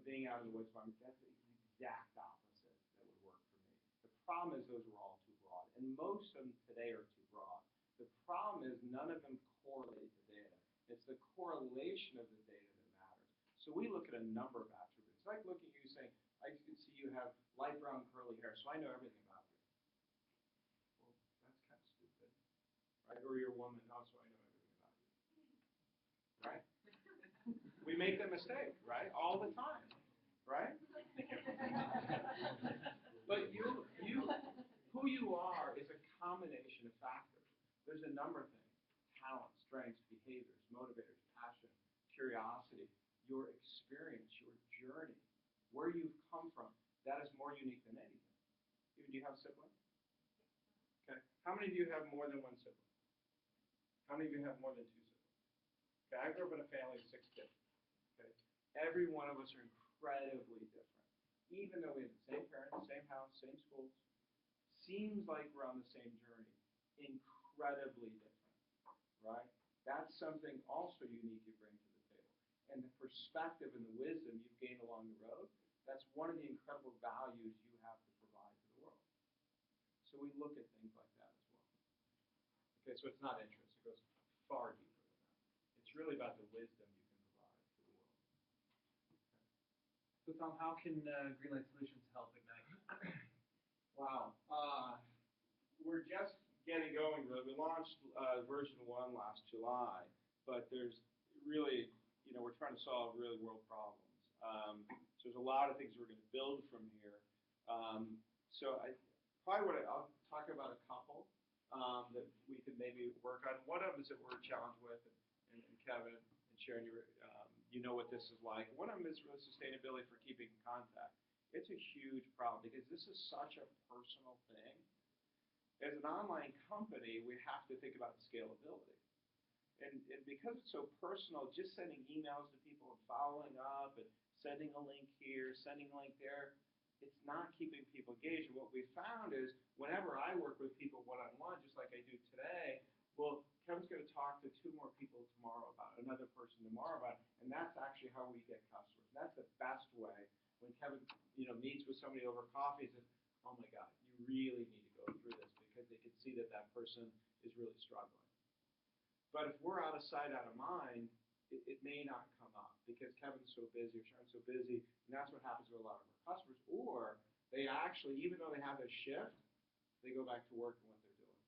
Being out in the woods, that's the exact opposite that would work for me. The problem is those are all too broad, and most of them today are too broad. The problem is none of them correlate to data. It's the correlation of the data that matters. So we look at a number of attributes. It's like looking at you saying, I can see you have light brown curly hair, so I know everything about you. Well, that's kind of stupid, right? Or you're a woman, so I know everything about you, right? We make that mistake, right? All the time, right? But who you are is a combination of factors. There's a number of things: talent, strengths, behaviors, motivators, passion, curiosity, your experience, your journey, where you've come from. That is more unique than anything. Do you have siblings? Okay. How many of you have more than one sibling? How many of you have more than two siblings? Okay, I grew up in a family of 6 kids. Okay. Every one of us are incredibly different. Even though we have the same parents, same house, same schools, seems like we're on the same journey. Incredibly different, right? That's something also unique you bring to the table. And the perspective and the wisdom you've gained along the road, that's one of the incredible values you have to provide to the world. So we look at things like that as well. Okay, so it's not interest. It goes far deeper than that. It's really about the wisdom you can provide to the world. So Tom, how can GreenLight Solutions help Ignite? Wow. We're just getting going. We launched version 1 last July, but there's really, we're trying to solve real world problems. So there's a lot of things we're going to build from here. I'll talk about a couple that we could maybe work on. One of them is that we're challenged with, and Kevin and Sharon, you know what this is like. One of them is really sustainability for keeping in contact. It's a huge problem because this is such a personal thing. As an online company, we have to think about scalability. And because it's so personal, just sending emails to people and following up and sending a link here, sending a link there, it's not keeping people engaged. And what we found is whenever I work with people one-on-one, just like I do today, well, Kevin's going to talk to 2 more people tomorrow about it, another person tomorrow about it, and that's actually how we get customers. And that's the best way. When Kevin, meets with somebody over coffee and says, oh my God, you really need to go through this because they can see that that person is really struggling. But if we're out of sight, out of mind, it may not come up because Kevin's so busy or Sharon's so busy, and that's what happens with a lot of our customers. Or they actually, even though they have a shift, they go back to work in what they're doing.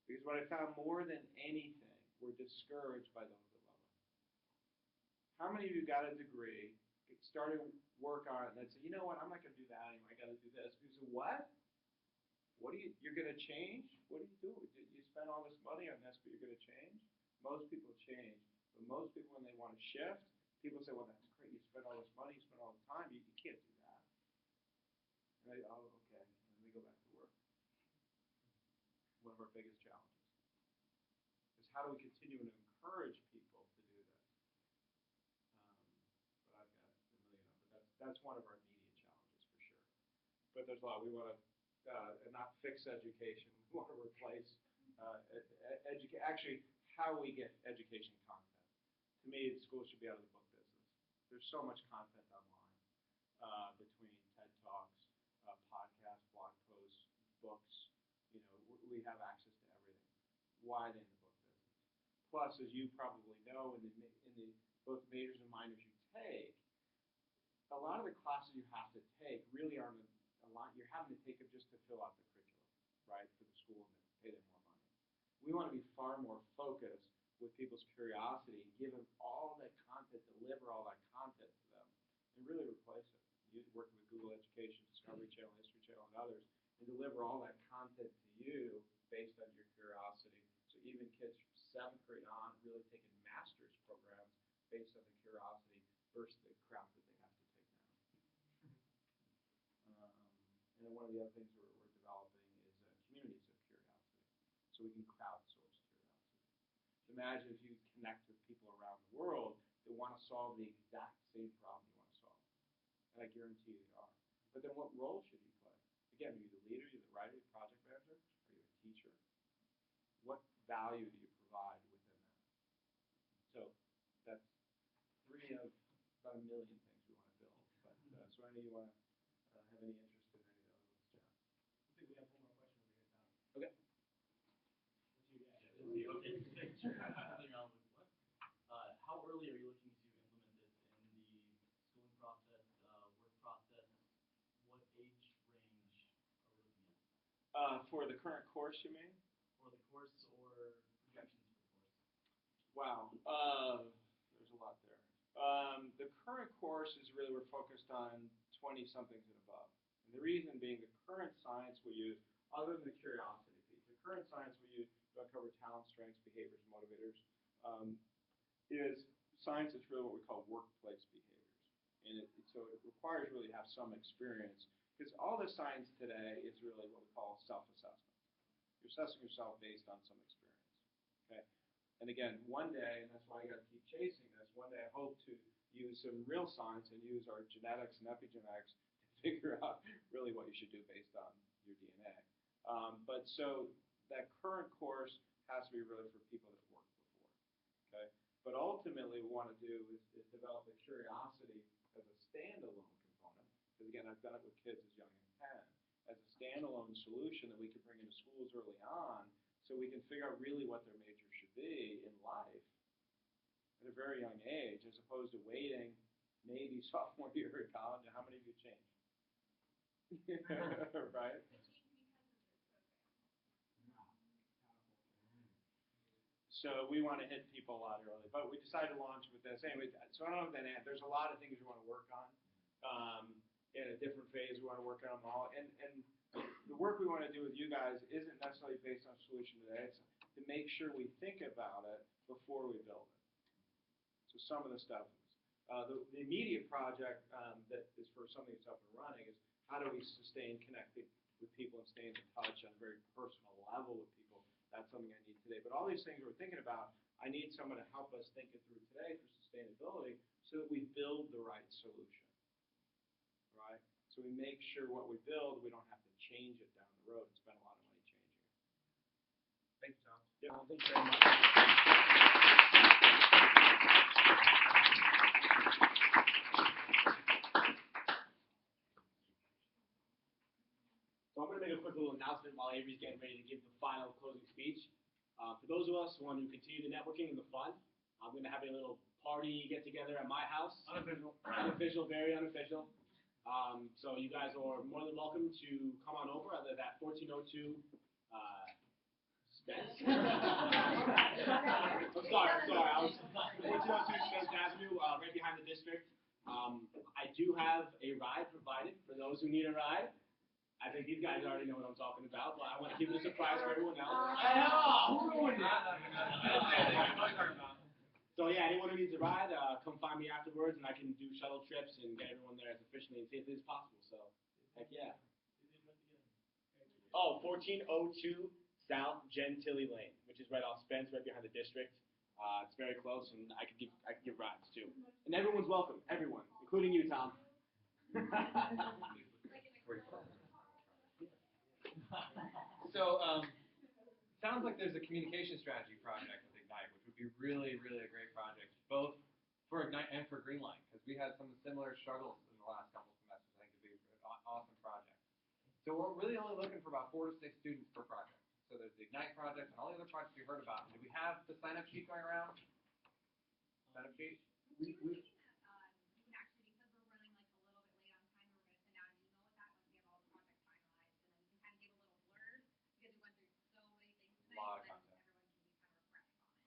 Because what I found more than anything, we're discouraged by those that love it. How many of you got a degree, started work on it, and then said, you know what, I'm not going to do that anymore. I got to do this. You say, what? What are you're going to change? What do you do? You spend all this money on this, but you're going to change? Most people change. But most people, when they want to shift, people say, well, that's great. You spend all this money, you spend all the time. You can't do that. And they, oh, okay. And then they go back to work. One of our biggest challenges is how do we continue to encourage people to do this? But I've got a million of them. But that's one of our immediate challenges for sure. But there's a lot. We want to not fix education. We want to replace education. Actually, how we get education content. To me, schools should be out of the book business. There's so much content online between TED Talks, podcasts, blog posts, books. You know, we have access to everything. Why in the book business? Plus, as you probably know, in the both majors and minors you take, a lot of the classes you have to take really aren't a lot. You're having to take them just to fill out the curriculum, right, for the school and then pay them more money. We want to be far more focused with people's curiosity and give them all that content, deliver all that content to them, and really replace it. You working with Google Education, Discovery Channel, History Channel, and others, and deliver all that content to you based on your curiosity. So even kids from 7th grade on really taking master's programs based on the curiosity versus the crap that they have to take now. And then one of the other things we're developing is communities of curiosity, so we can crowdsource curiosity. Imagine if you connect with people around the world that want to solve the exact same problem you want to solve, and I guarantee you they are. But then what role should you play? Again, are you the leader, you're the writer, you're the project manager, are you a teacher? What value do you provide within that? So that's 3 of about 1 million things we want to build. But so I know you want to have any interest in any of those, John? I think we have one more question over here, Tom. Okay. How early are you looking to implement this in the schooling process, work process? What age range are we looking at? For the current course, you mean? For the course or projections for the course? Wow. There's a lot there. The current course is really, we're focused on 20-somethings and above. And the reason being the current science we use, other than the curiosity piece, the current science we use to uncover talent, strengths, behaviors, motivators, is science that's really what we call workplace behaviors. And so it requires really to have some experience, because all the science today is really what we call self-assessment. You're assessing yourself based on some experience. Okay? And again, one day, and that's why you got to keep chasing this, one day I hope to use some real science and use our genetics and epigenetics to figure out really what you should do based on your DNA. But so that current course has to be really for people that have worked before. Okay? But ultimately, what we want to do is develop the curiosity as a standalone component. Because again, I've done it with kids as young as 10, as a standalone solution that we can bring into schools early on, so we can figure out really what their major should be in life at a very young age, as opposed to waiting maybe sophomore year of college. How many of you changed? Right? So we want to hit people a lot early, but we decided to launch with this anyway. So I don't know if that answers. There's a lot of things we want to work on in a different phase. We want to work on them all, and the work we want to do with you guys isn't necessarily based on solution today. It's to make sure we think about it before we build it. So some of the stuff is the immediate project that is for something that's up and running is how do we sustain connecting with people and staying in touch on a very personal level with people. That's something I need today. But all these things we're thinking about, I need someone to help us think it through today for sustainability so that we build the right solution, right? So we make sure what we build, we don't have to change it down the road and spend a lot of money changing it. Thanks, Tom. Yeah. Thank you very much. So I'm going to make a quick little announcement while Avery's getting ready to give the final closing speech. For those of us who want to continue the networking and the fun, I'm going to have a little party get together at my house. Unofficial. Unofficial, very unofficial. So you guys are more than welcome to come on over. I live at 1402 Spence. I'm sorry. I was 1402 Spence Avenue, right behind the district. I do have a ride provided for those who need a ride. I think these guys already know what I'm talking about, but I want to keep it a surprise for everyone else. So yeah, anyone who needs a ride, come find me afterwards, and I can do shuttle trips and get everyone there as efficiently and safely as possible. So, heck yeah. Oh, 1402 South Gentilly Lane, which is right off Spence, right behind the district. It's very close, and I could give rides too. And everyone's welcome, everyone, including you, Tom. So, sounds like there's a communication strategy project with Ignite, which would be really, really a great project, both for Ignite and for GreenLight, because we had some similar struggles in the last couple of semesters. I think it'd be an awesome project. So we're really only looking for about 4 to 6 students per project. So there's the Ignite project and all the other projects you heard about. Do we have the sign-up sheet going around? Sign-up sheet?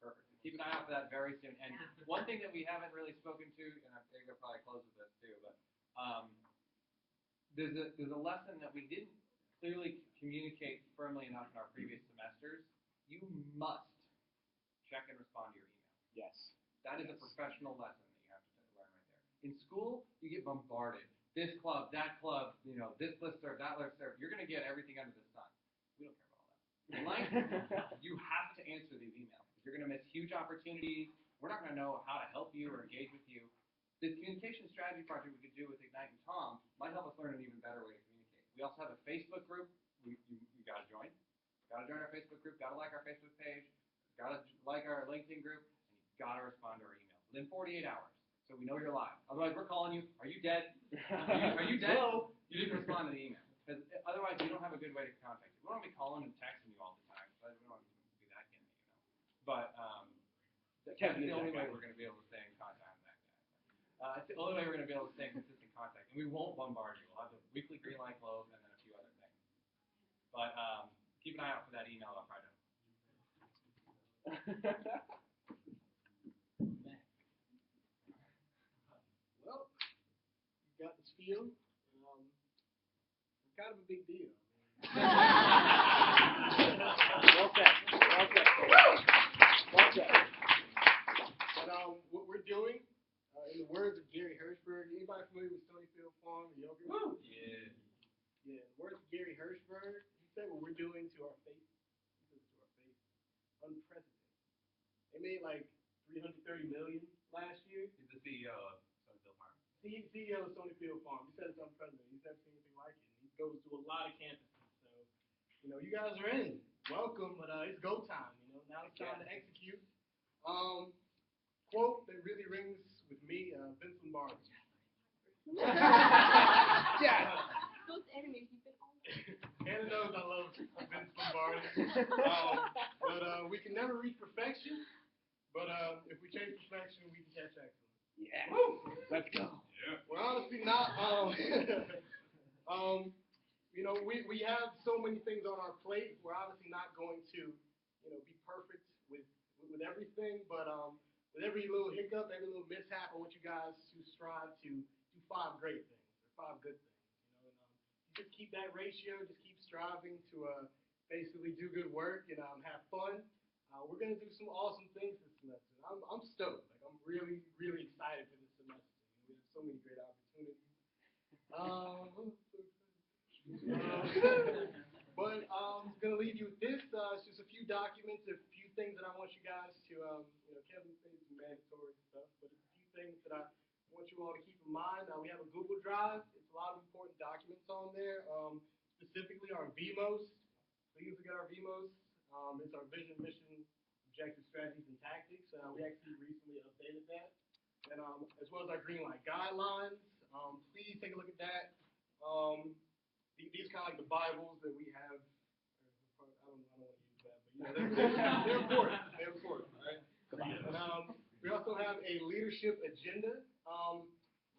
Perfect. Keep an eye out for that very soon. And one thing that we haven't really spoken to, and I think I'll probably close with this too, but there's a lesson that we didn't clearly communicate firmly enough in our previous semesters. You must check and respond to your email. Yes. That is a professional lesson that you have to learn right there. In school, you get bombarded. This club, that club, this listserv, that listserv. You're going to get everything under the sun. We don't care about all that. In life, you have to answer these emails. You're going to miss huge opportunities. We're not going to know how to help you or engage with you. This communication strategy project we could do with Ignite and Tom might help us learn an even better way to communicate. We also have a Facebook group. You got to join. Got to join our Facebook group. Got to like our Facebook page. Got to like our LinkedIn group. And you've got to respond to our emails within 48 hours, so we know you're live. Otherwise, we're calling you. Are you dead? Are you dead? Hello? You didn't respond to the email. Because otherwise, we don't have a good way to contact you. We don't want to be calling and texting you all the time. But we don't want to be that candid, But that's the only way we're going to be able to stay in contact with that guy. It's the only way we're going to be able to stay in consistent contact. And we won't bombard you. We'll have the weekly GreenLight close and then a few other things. But keep an eye out for that email. I'll try to. Well, you got the spiel. It's kind of a big deal. Well said. But what we're doing, in the words of Gary Hirschberg, anybody familiar with Stonyfield Farm, the yogurt? Woo! Yeah. Yeah, the words of Gary Hirschberg, he said what we're doing to our faith, unprecedented. They made like $330 million last year. He's the CEO of Stonyfield Farm. CEO of Stonyfield Farm. He said it's unprecedented. He's never seen anything like it. And he goes to a lot of campuses. So, you guys are in. Welcome, but it's go time. Now it's time to execute. Quote that really rings with me, Vince Lombardi. Yeah. Those enemies, you've been on. Hannah knows I love Vince Lombardi. But we can never reach perfection. But if we chase perfection, we can catch excellence. Yeah. Woo! Let's go. Yeah. We're honestly not. We have so many things on our plate. We're obviously not going to, be perfect with everything. But with every little hiccup, every little mishap, I want you guys to strive to do 5 great things or 5 good things. Just keep that ratio. Just keep striving to basically do good work and have fun. We're gonna do some awesome things this semester. I'm stoked. Like I'm really, really excited for this semester. We have so many great opportunities. But I'm gonna leave you with this. It's just a few documents, a few things that I want you guys to, Kevin said some mandatory stuff, but it's a few things that I want you all to keep in mind. We have a Google Drive. It's a lot of important documents on there, specifically our VMOS. Please look at our VMOS. It's our vision, mission, objective, strategies, and tactics. We actually recently updated that. And as well as our GreenLight guidelines. Please take a look at that. These kind of like the Bibles that we have. I don't want to use that, but they're important. They're important, right? And We also have a leadership agenda.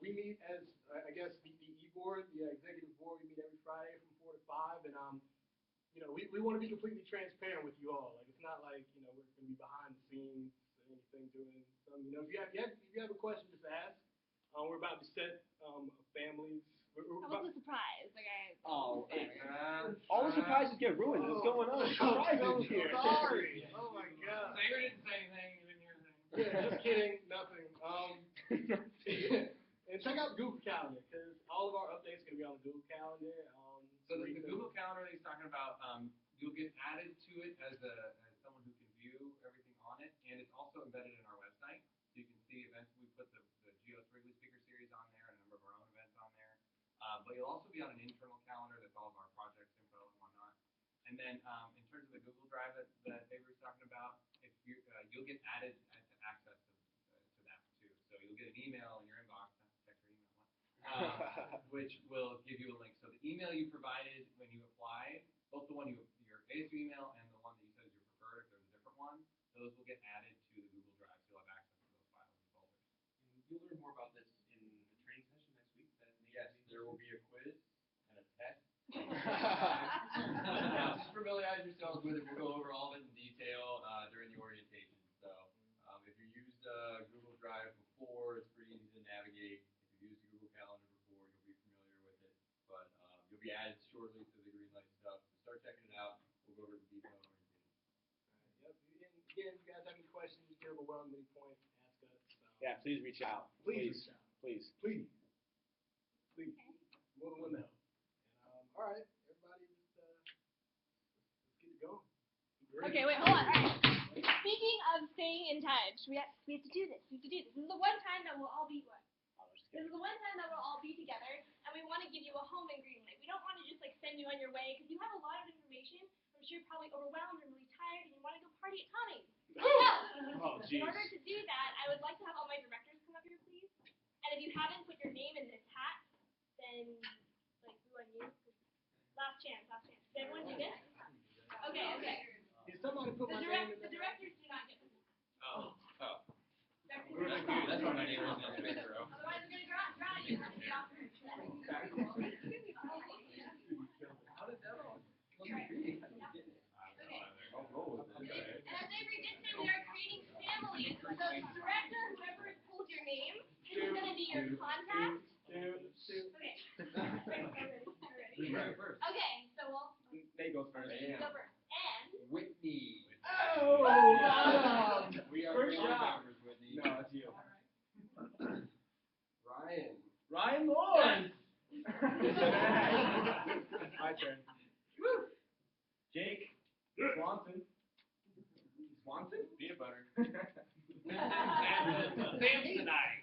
We meet as, I guess, the e-board, the executive board. We meet every Friday from 4 to 5, and we want to be completely transparent with you all. Like, it's not like, we're going to be behind the scenes or anything doing something. If you have a question, just ask. We're about to set families. How about the surprise? Okay. Oh, all the surprises get ruined. What's going on? Surprises here. Sorry. Oh my God. Sanger didn't say anything. You didn't hear anything. Yeah, just kidding. Nothing. And check out Google Calendar, because all of our updates are going to be on the Google Calendar. So the Google Calendar that he's talking about, you'll get added to it as someone who can view everything on it, and it's also embedded in our website, so you can see events. We put the Geos Wrigley Speaker Series on there and a number of our own events on there. But you'll also be on an internal calendar that's all of our projects info and whatnot. And then in terms of the Google Drive that Avery was talking about, if you'll get added to access to that too. So you'll get an email in your inbox, check your email, which will give you a link. So the email you provided when you applied, both the one your ASU email and the one that you said is your preferred, if there's a different one, those will get added to the Google Drive. So you'll have access to those files and folders. And you'll learn more about this in the training session next week. Yes, there will be a quiz and a test. Just familiarize yourselves with it. We'll go over all of it in detail during the orientation. So if you used Google Drive before, it's pretty easy to navigate. If you've used Google Calendar before, you'll be familiar with it. But you'll be added shortly to the GreenLight stuff. So start checking it out. We'll go over the detail in orientation. Yep. And again, if you guys have any questions, you get overwhelmed at any point, ask us. Yeah, please reach out. Please reach out. Please. Please. More than one to help. And, all right, everybody, just let's get it going. Okay, wait, hold on. All right. Speaking of staying in touch, we have to do this. This is the one time that we'll all be This is the one time that we'll all be together, and we want to give you a home in GreenLight. We don't want to just send you on your way because you have a lot of information. I'm sure you're probably overwhelmed and really tired, and you want to go party at Tommy's. Oh, In order to do that, I would like to have all my directors come up here, please. And if you haven't put your name in this hat, then boo on you. Last chance. Did everyone do this? Okay. If somebody put my name in The directors do not get this. Oh. That's why my name wasn't in the picture. Otherwise, we're going to draw you. How did that all look at me? I'll roll with it. And as Avery did say, we are creating families. So the director, whoever has pulled your name, this is going to be your contact. Okay. Who's first? Okay, so we'll Nate goes first. go first. And Whitney. Oh, wow. We are First family shot. members, Whitney. No, it's you. Ryan Lord. My turn. Jake Swanson. Peanut butter. Samsonite.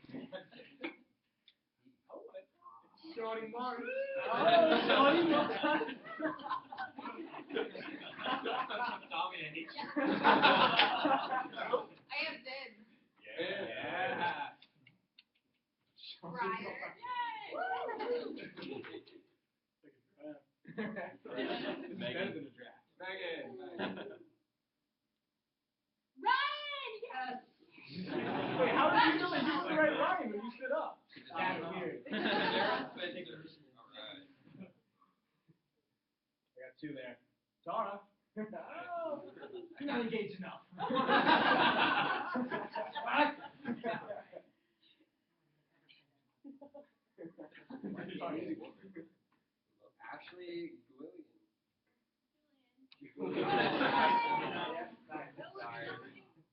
Shorty Martin. Shorty Martin. Tommy and H. I have did. Yeah. Briar. This is better than a draft. Megan. Ryan! Yes! Wait, how did you know that you were the right Ryan when you stood up? That's weird. Alright. I got two there. Tara. Oh, you're not engaged enough. Ashley Gwillian.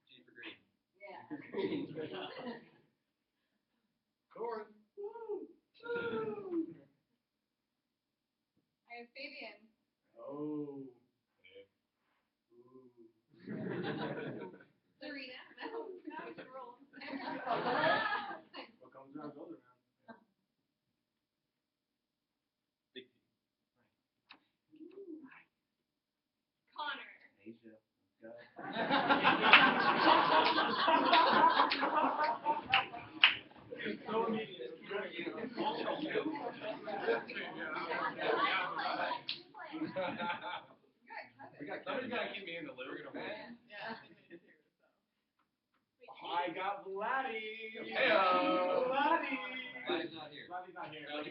G for green. Yeah. Green. Corin. I have Fabian. Oh. Serena. Now it's roll. What comes around goes around. Big Connor. Asia.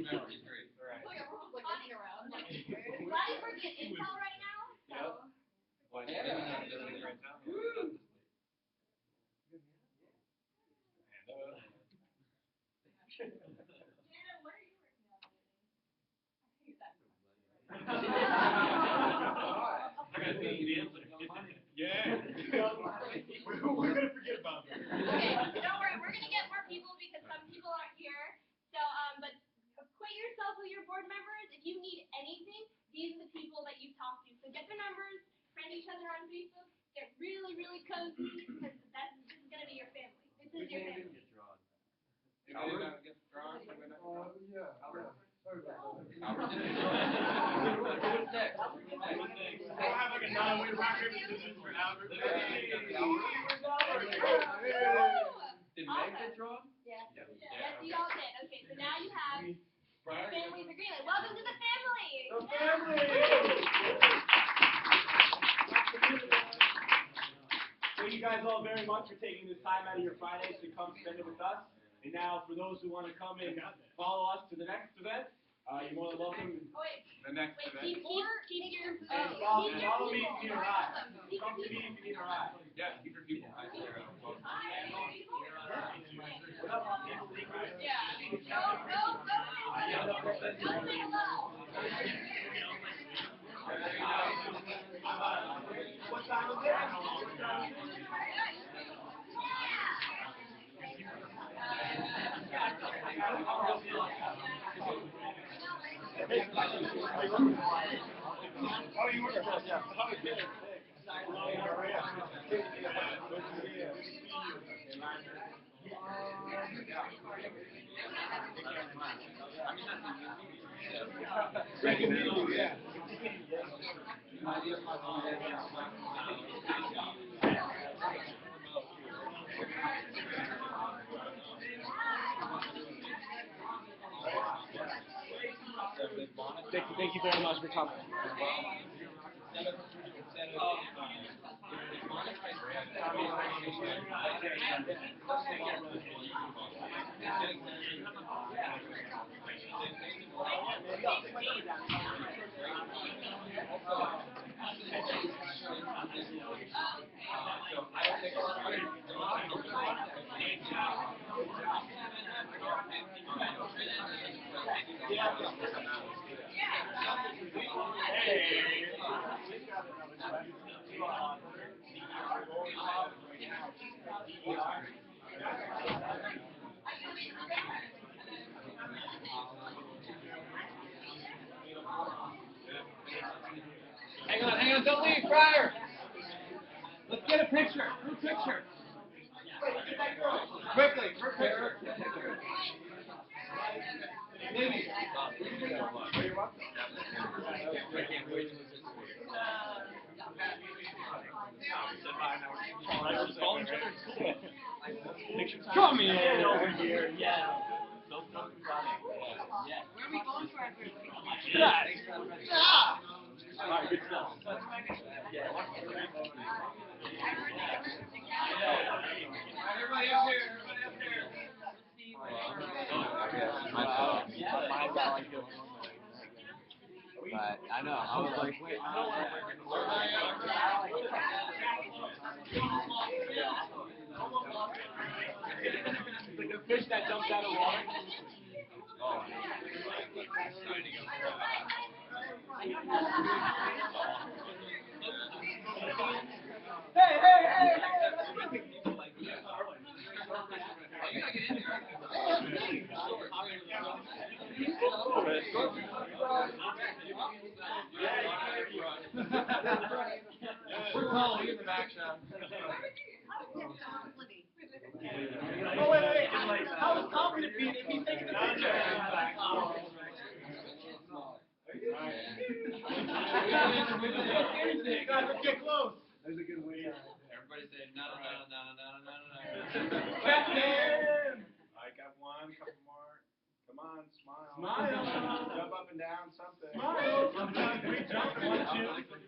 memories, great. So everyone's like looking around. Like, glad we're getting intel right now. So. Why not? Right now. Jana, what are you working on lately? I hate that question. I got the answer. Yeah. We're gonna forget about that. Okay, don't worry, we're gonna get more people because some people aren't here. So, but acquaint yourself with your board members. If you need anything, these are the people that you talk to. So get their numbers, friend each other on Facebook, get really, really cozy because this is gonna be your family. This is your family. Anybody got to get drawn? Yeah. Sorry about that. Who's next? We'll have like a non-way rock paper scissors for Albert. Did Meg get drawn? Yes. Yes, you all did. Okay, so now you have your families are GreenLight. Welcome to the family. The family. Thank you guys all very much for taking this time out of your Fridays to come spend it with us. And now, for those who want to come and follow us to the next event, you're more than welcome. Oh, wait. The next Wait, event. keep your And follow me if you need a ride. Come to me if you need a ride. Yeah, keep your people. Hi, Sarah. Welcome. Yeah. Go. Don't say hello. What time is it? Oh, you were? Yeah. Oh, good. Great to meet you, yeah. Thank you very much for coming. Hang on, don't leave, Briar. Let's get a picture. Group picture. Quickly, group picture. Maybe. Come here. Over here, yeah. So funny. Yeah. Where are we going for our group? Yeah. All right, good stuff. Yeah. Everybody up here. Mine got like this. But I know, I was like, wait, Like a fish that jumps out of water. Hey! We're calling you in the back shop. Oh, wait. How confident be if he takes the picture? Guys, let's get close. There's a good way. Everybody say no. Captain! I got one, couple more. Come on, smile. Smile. Jump up and down, something. Smile. Great jump. 1, 2.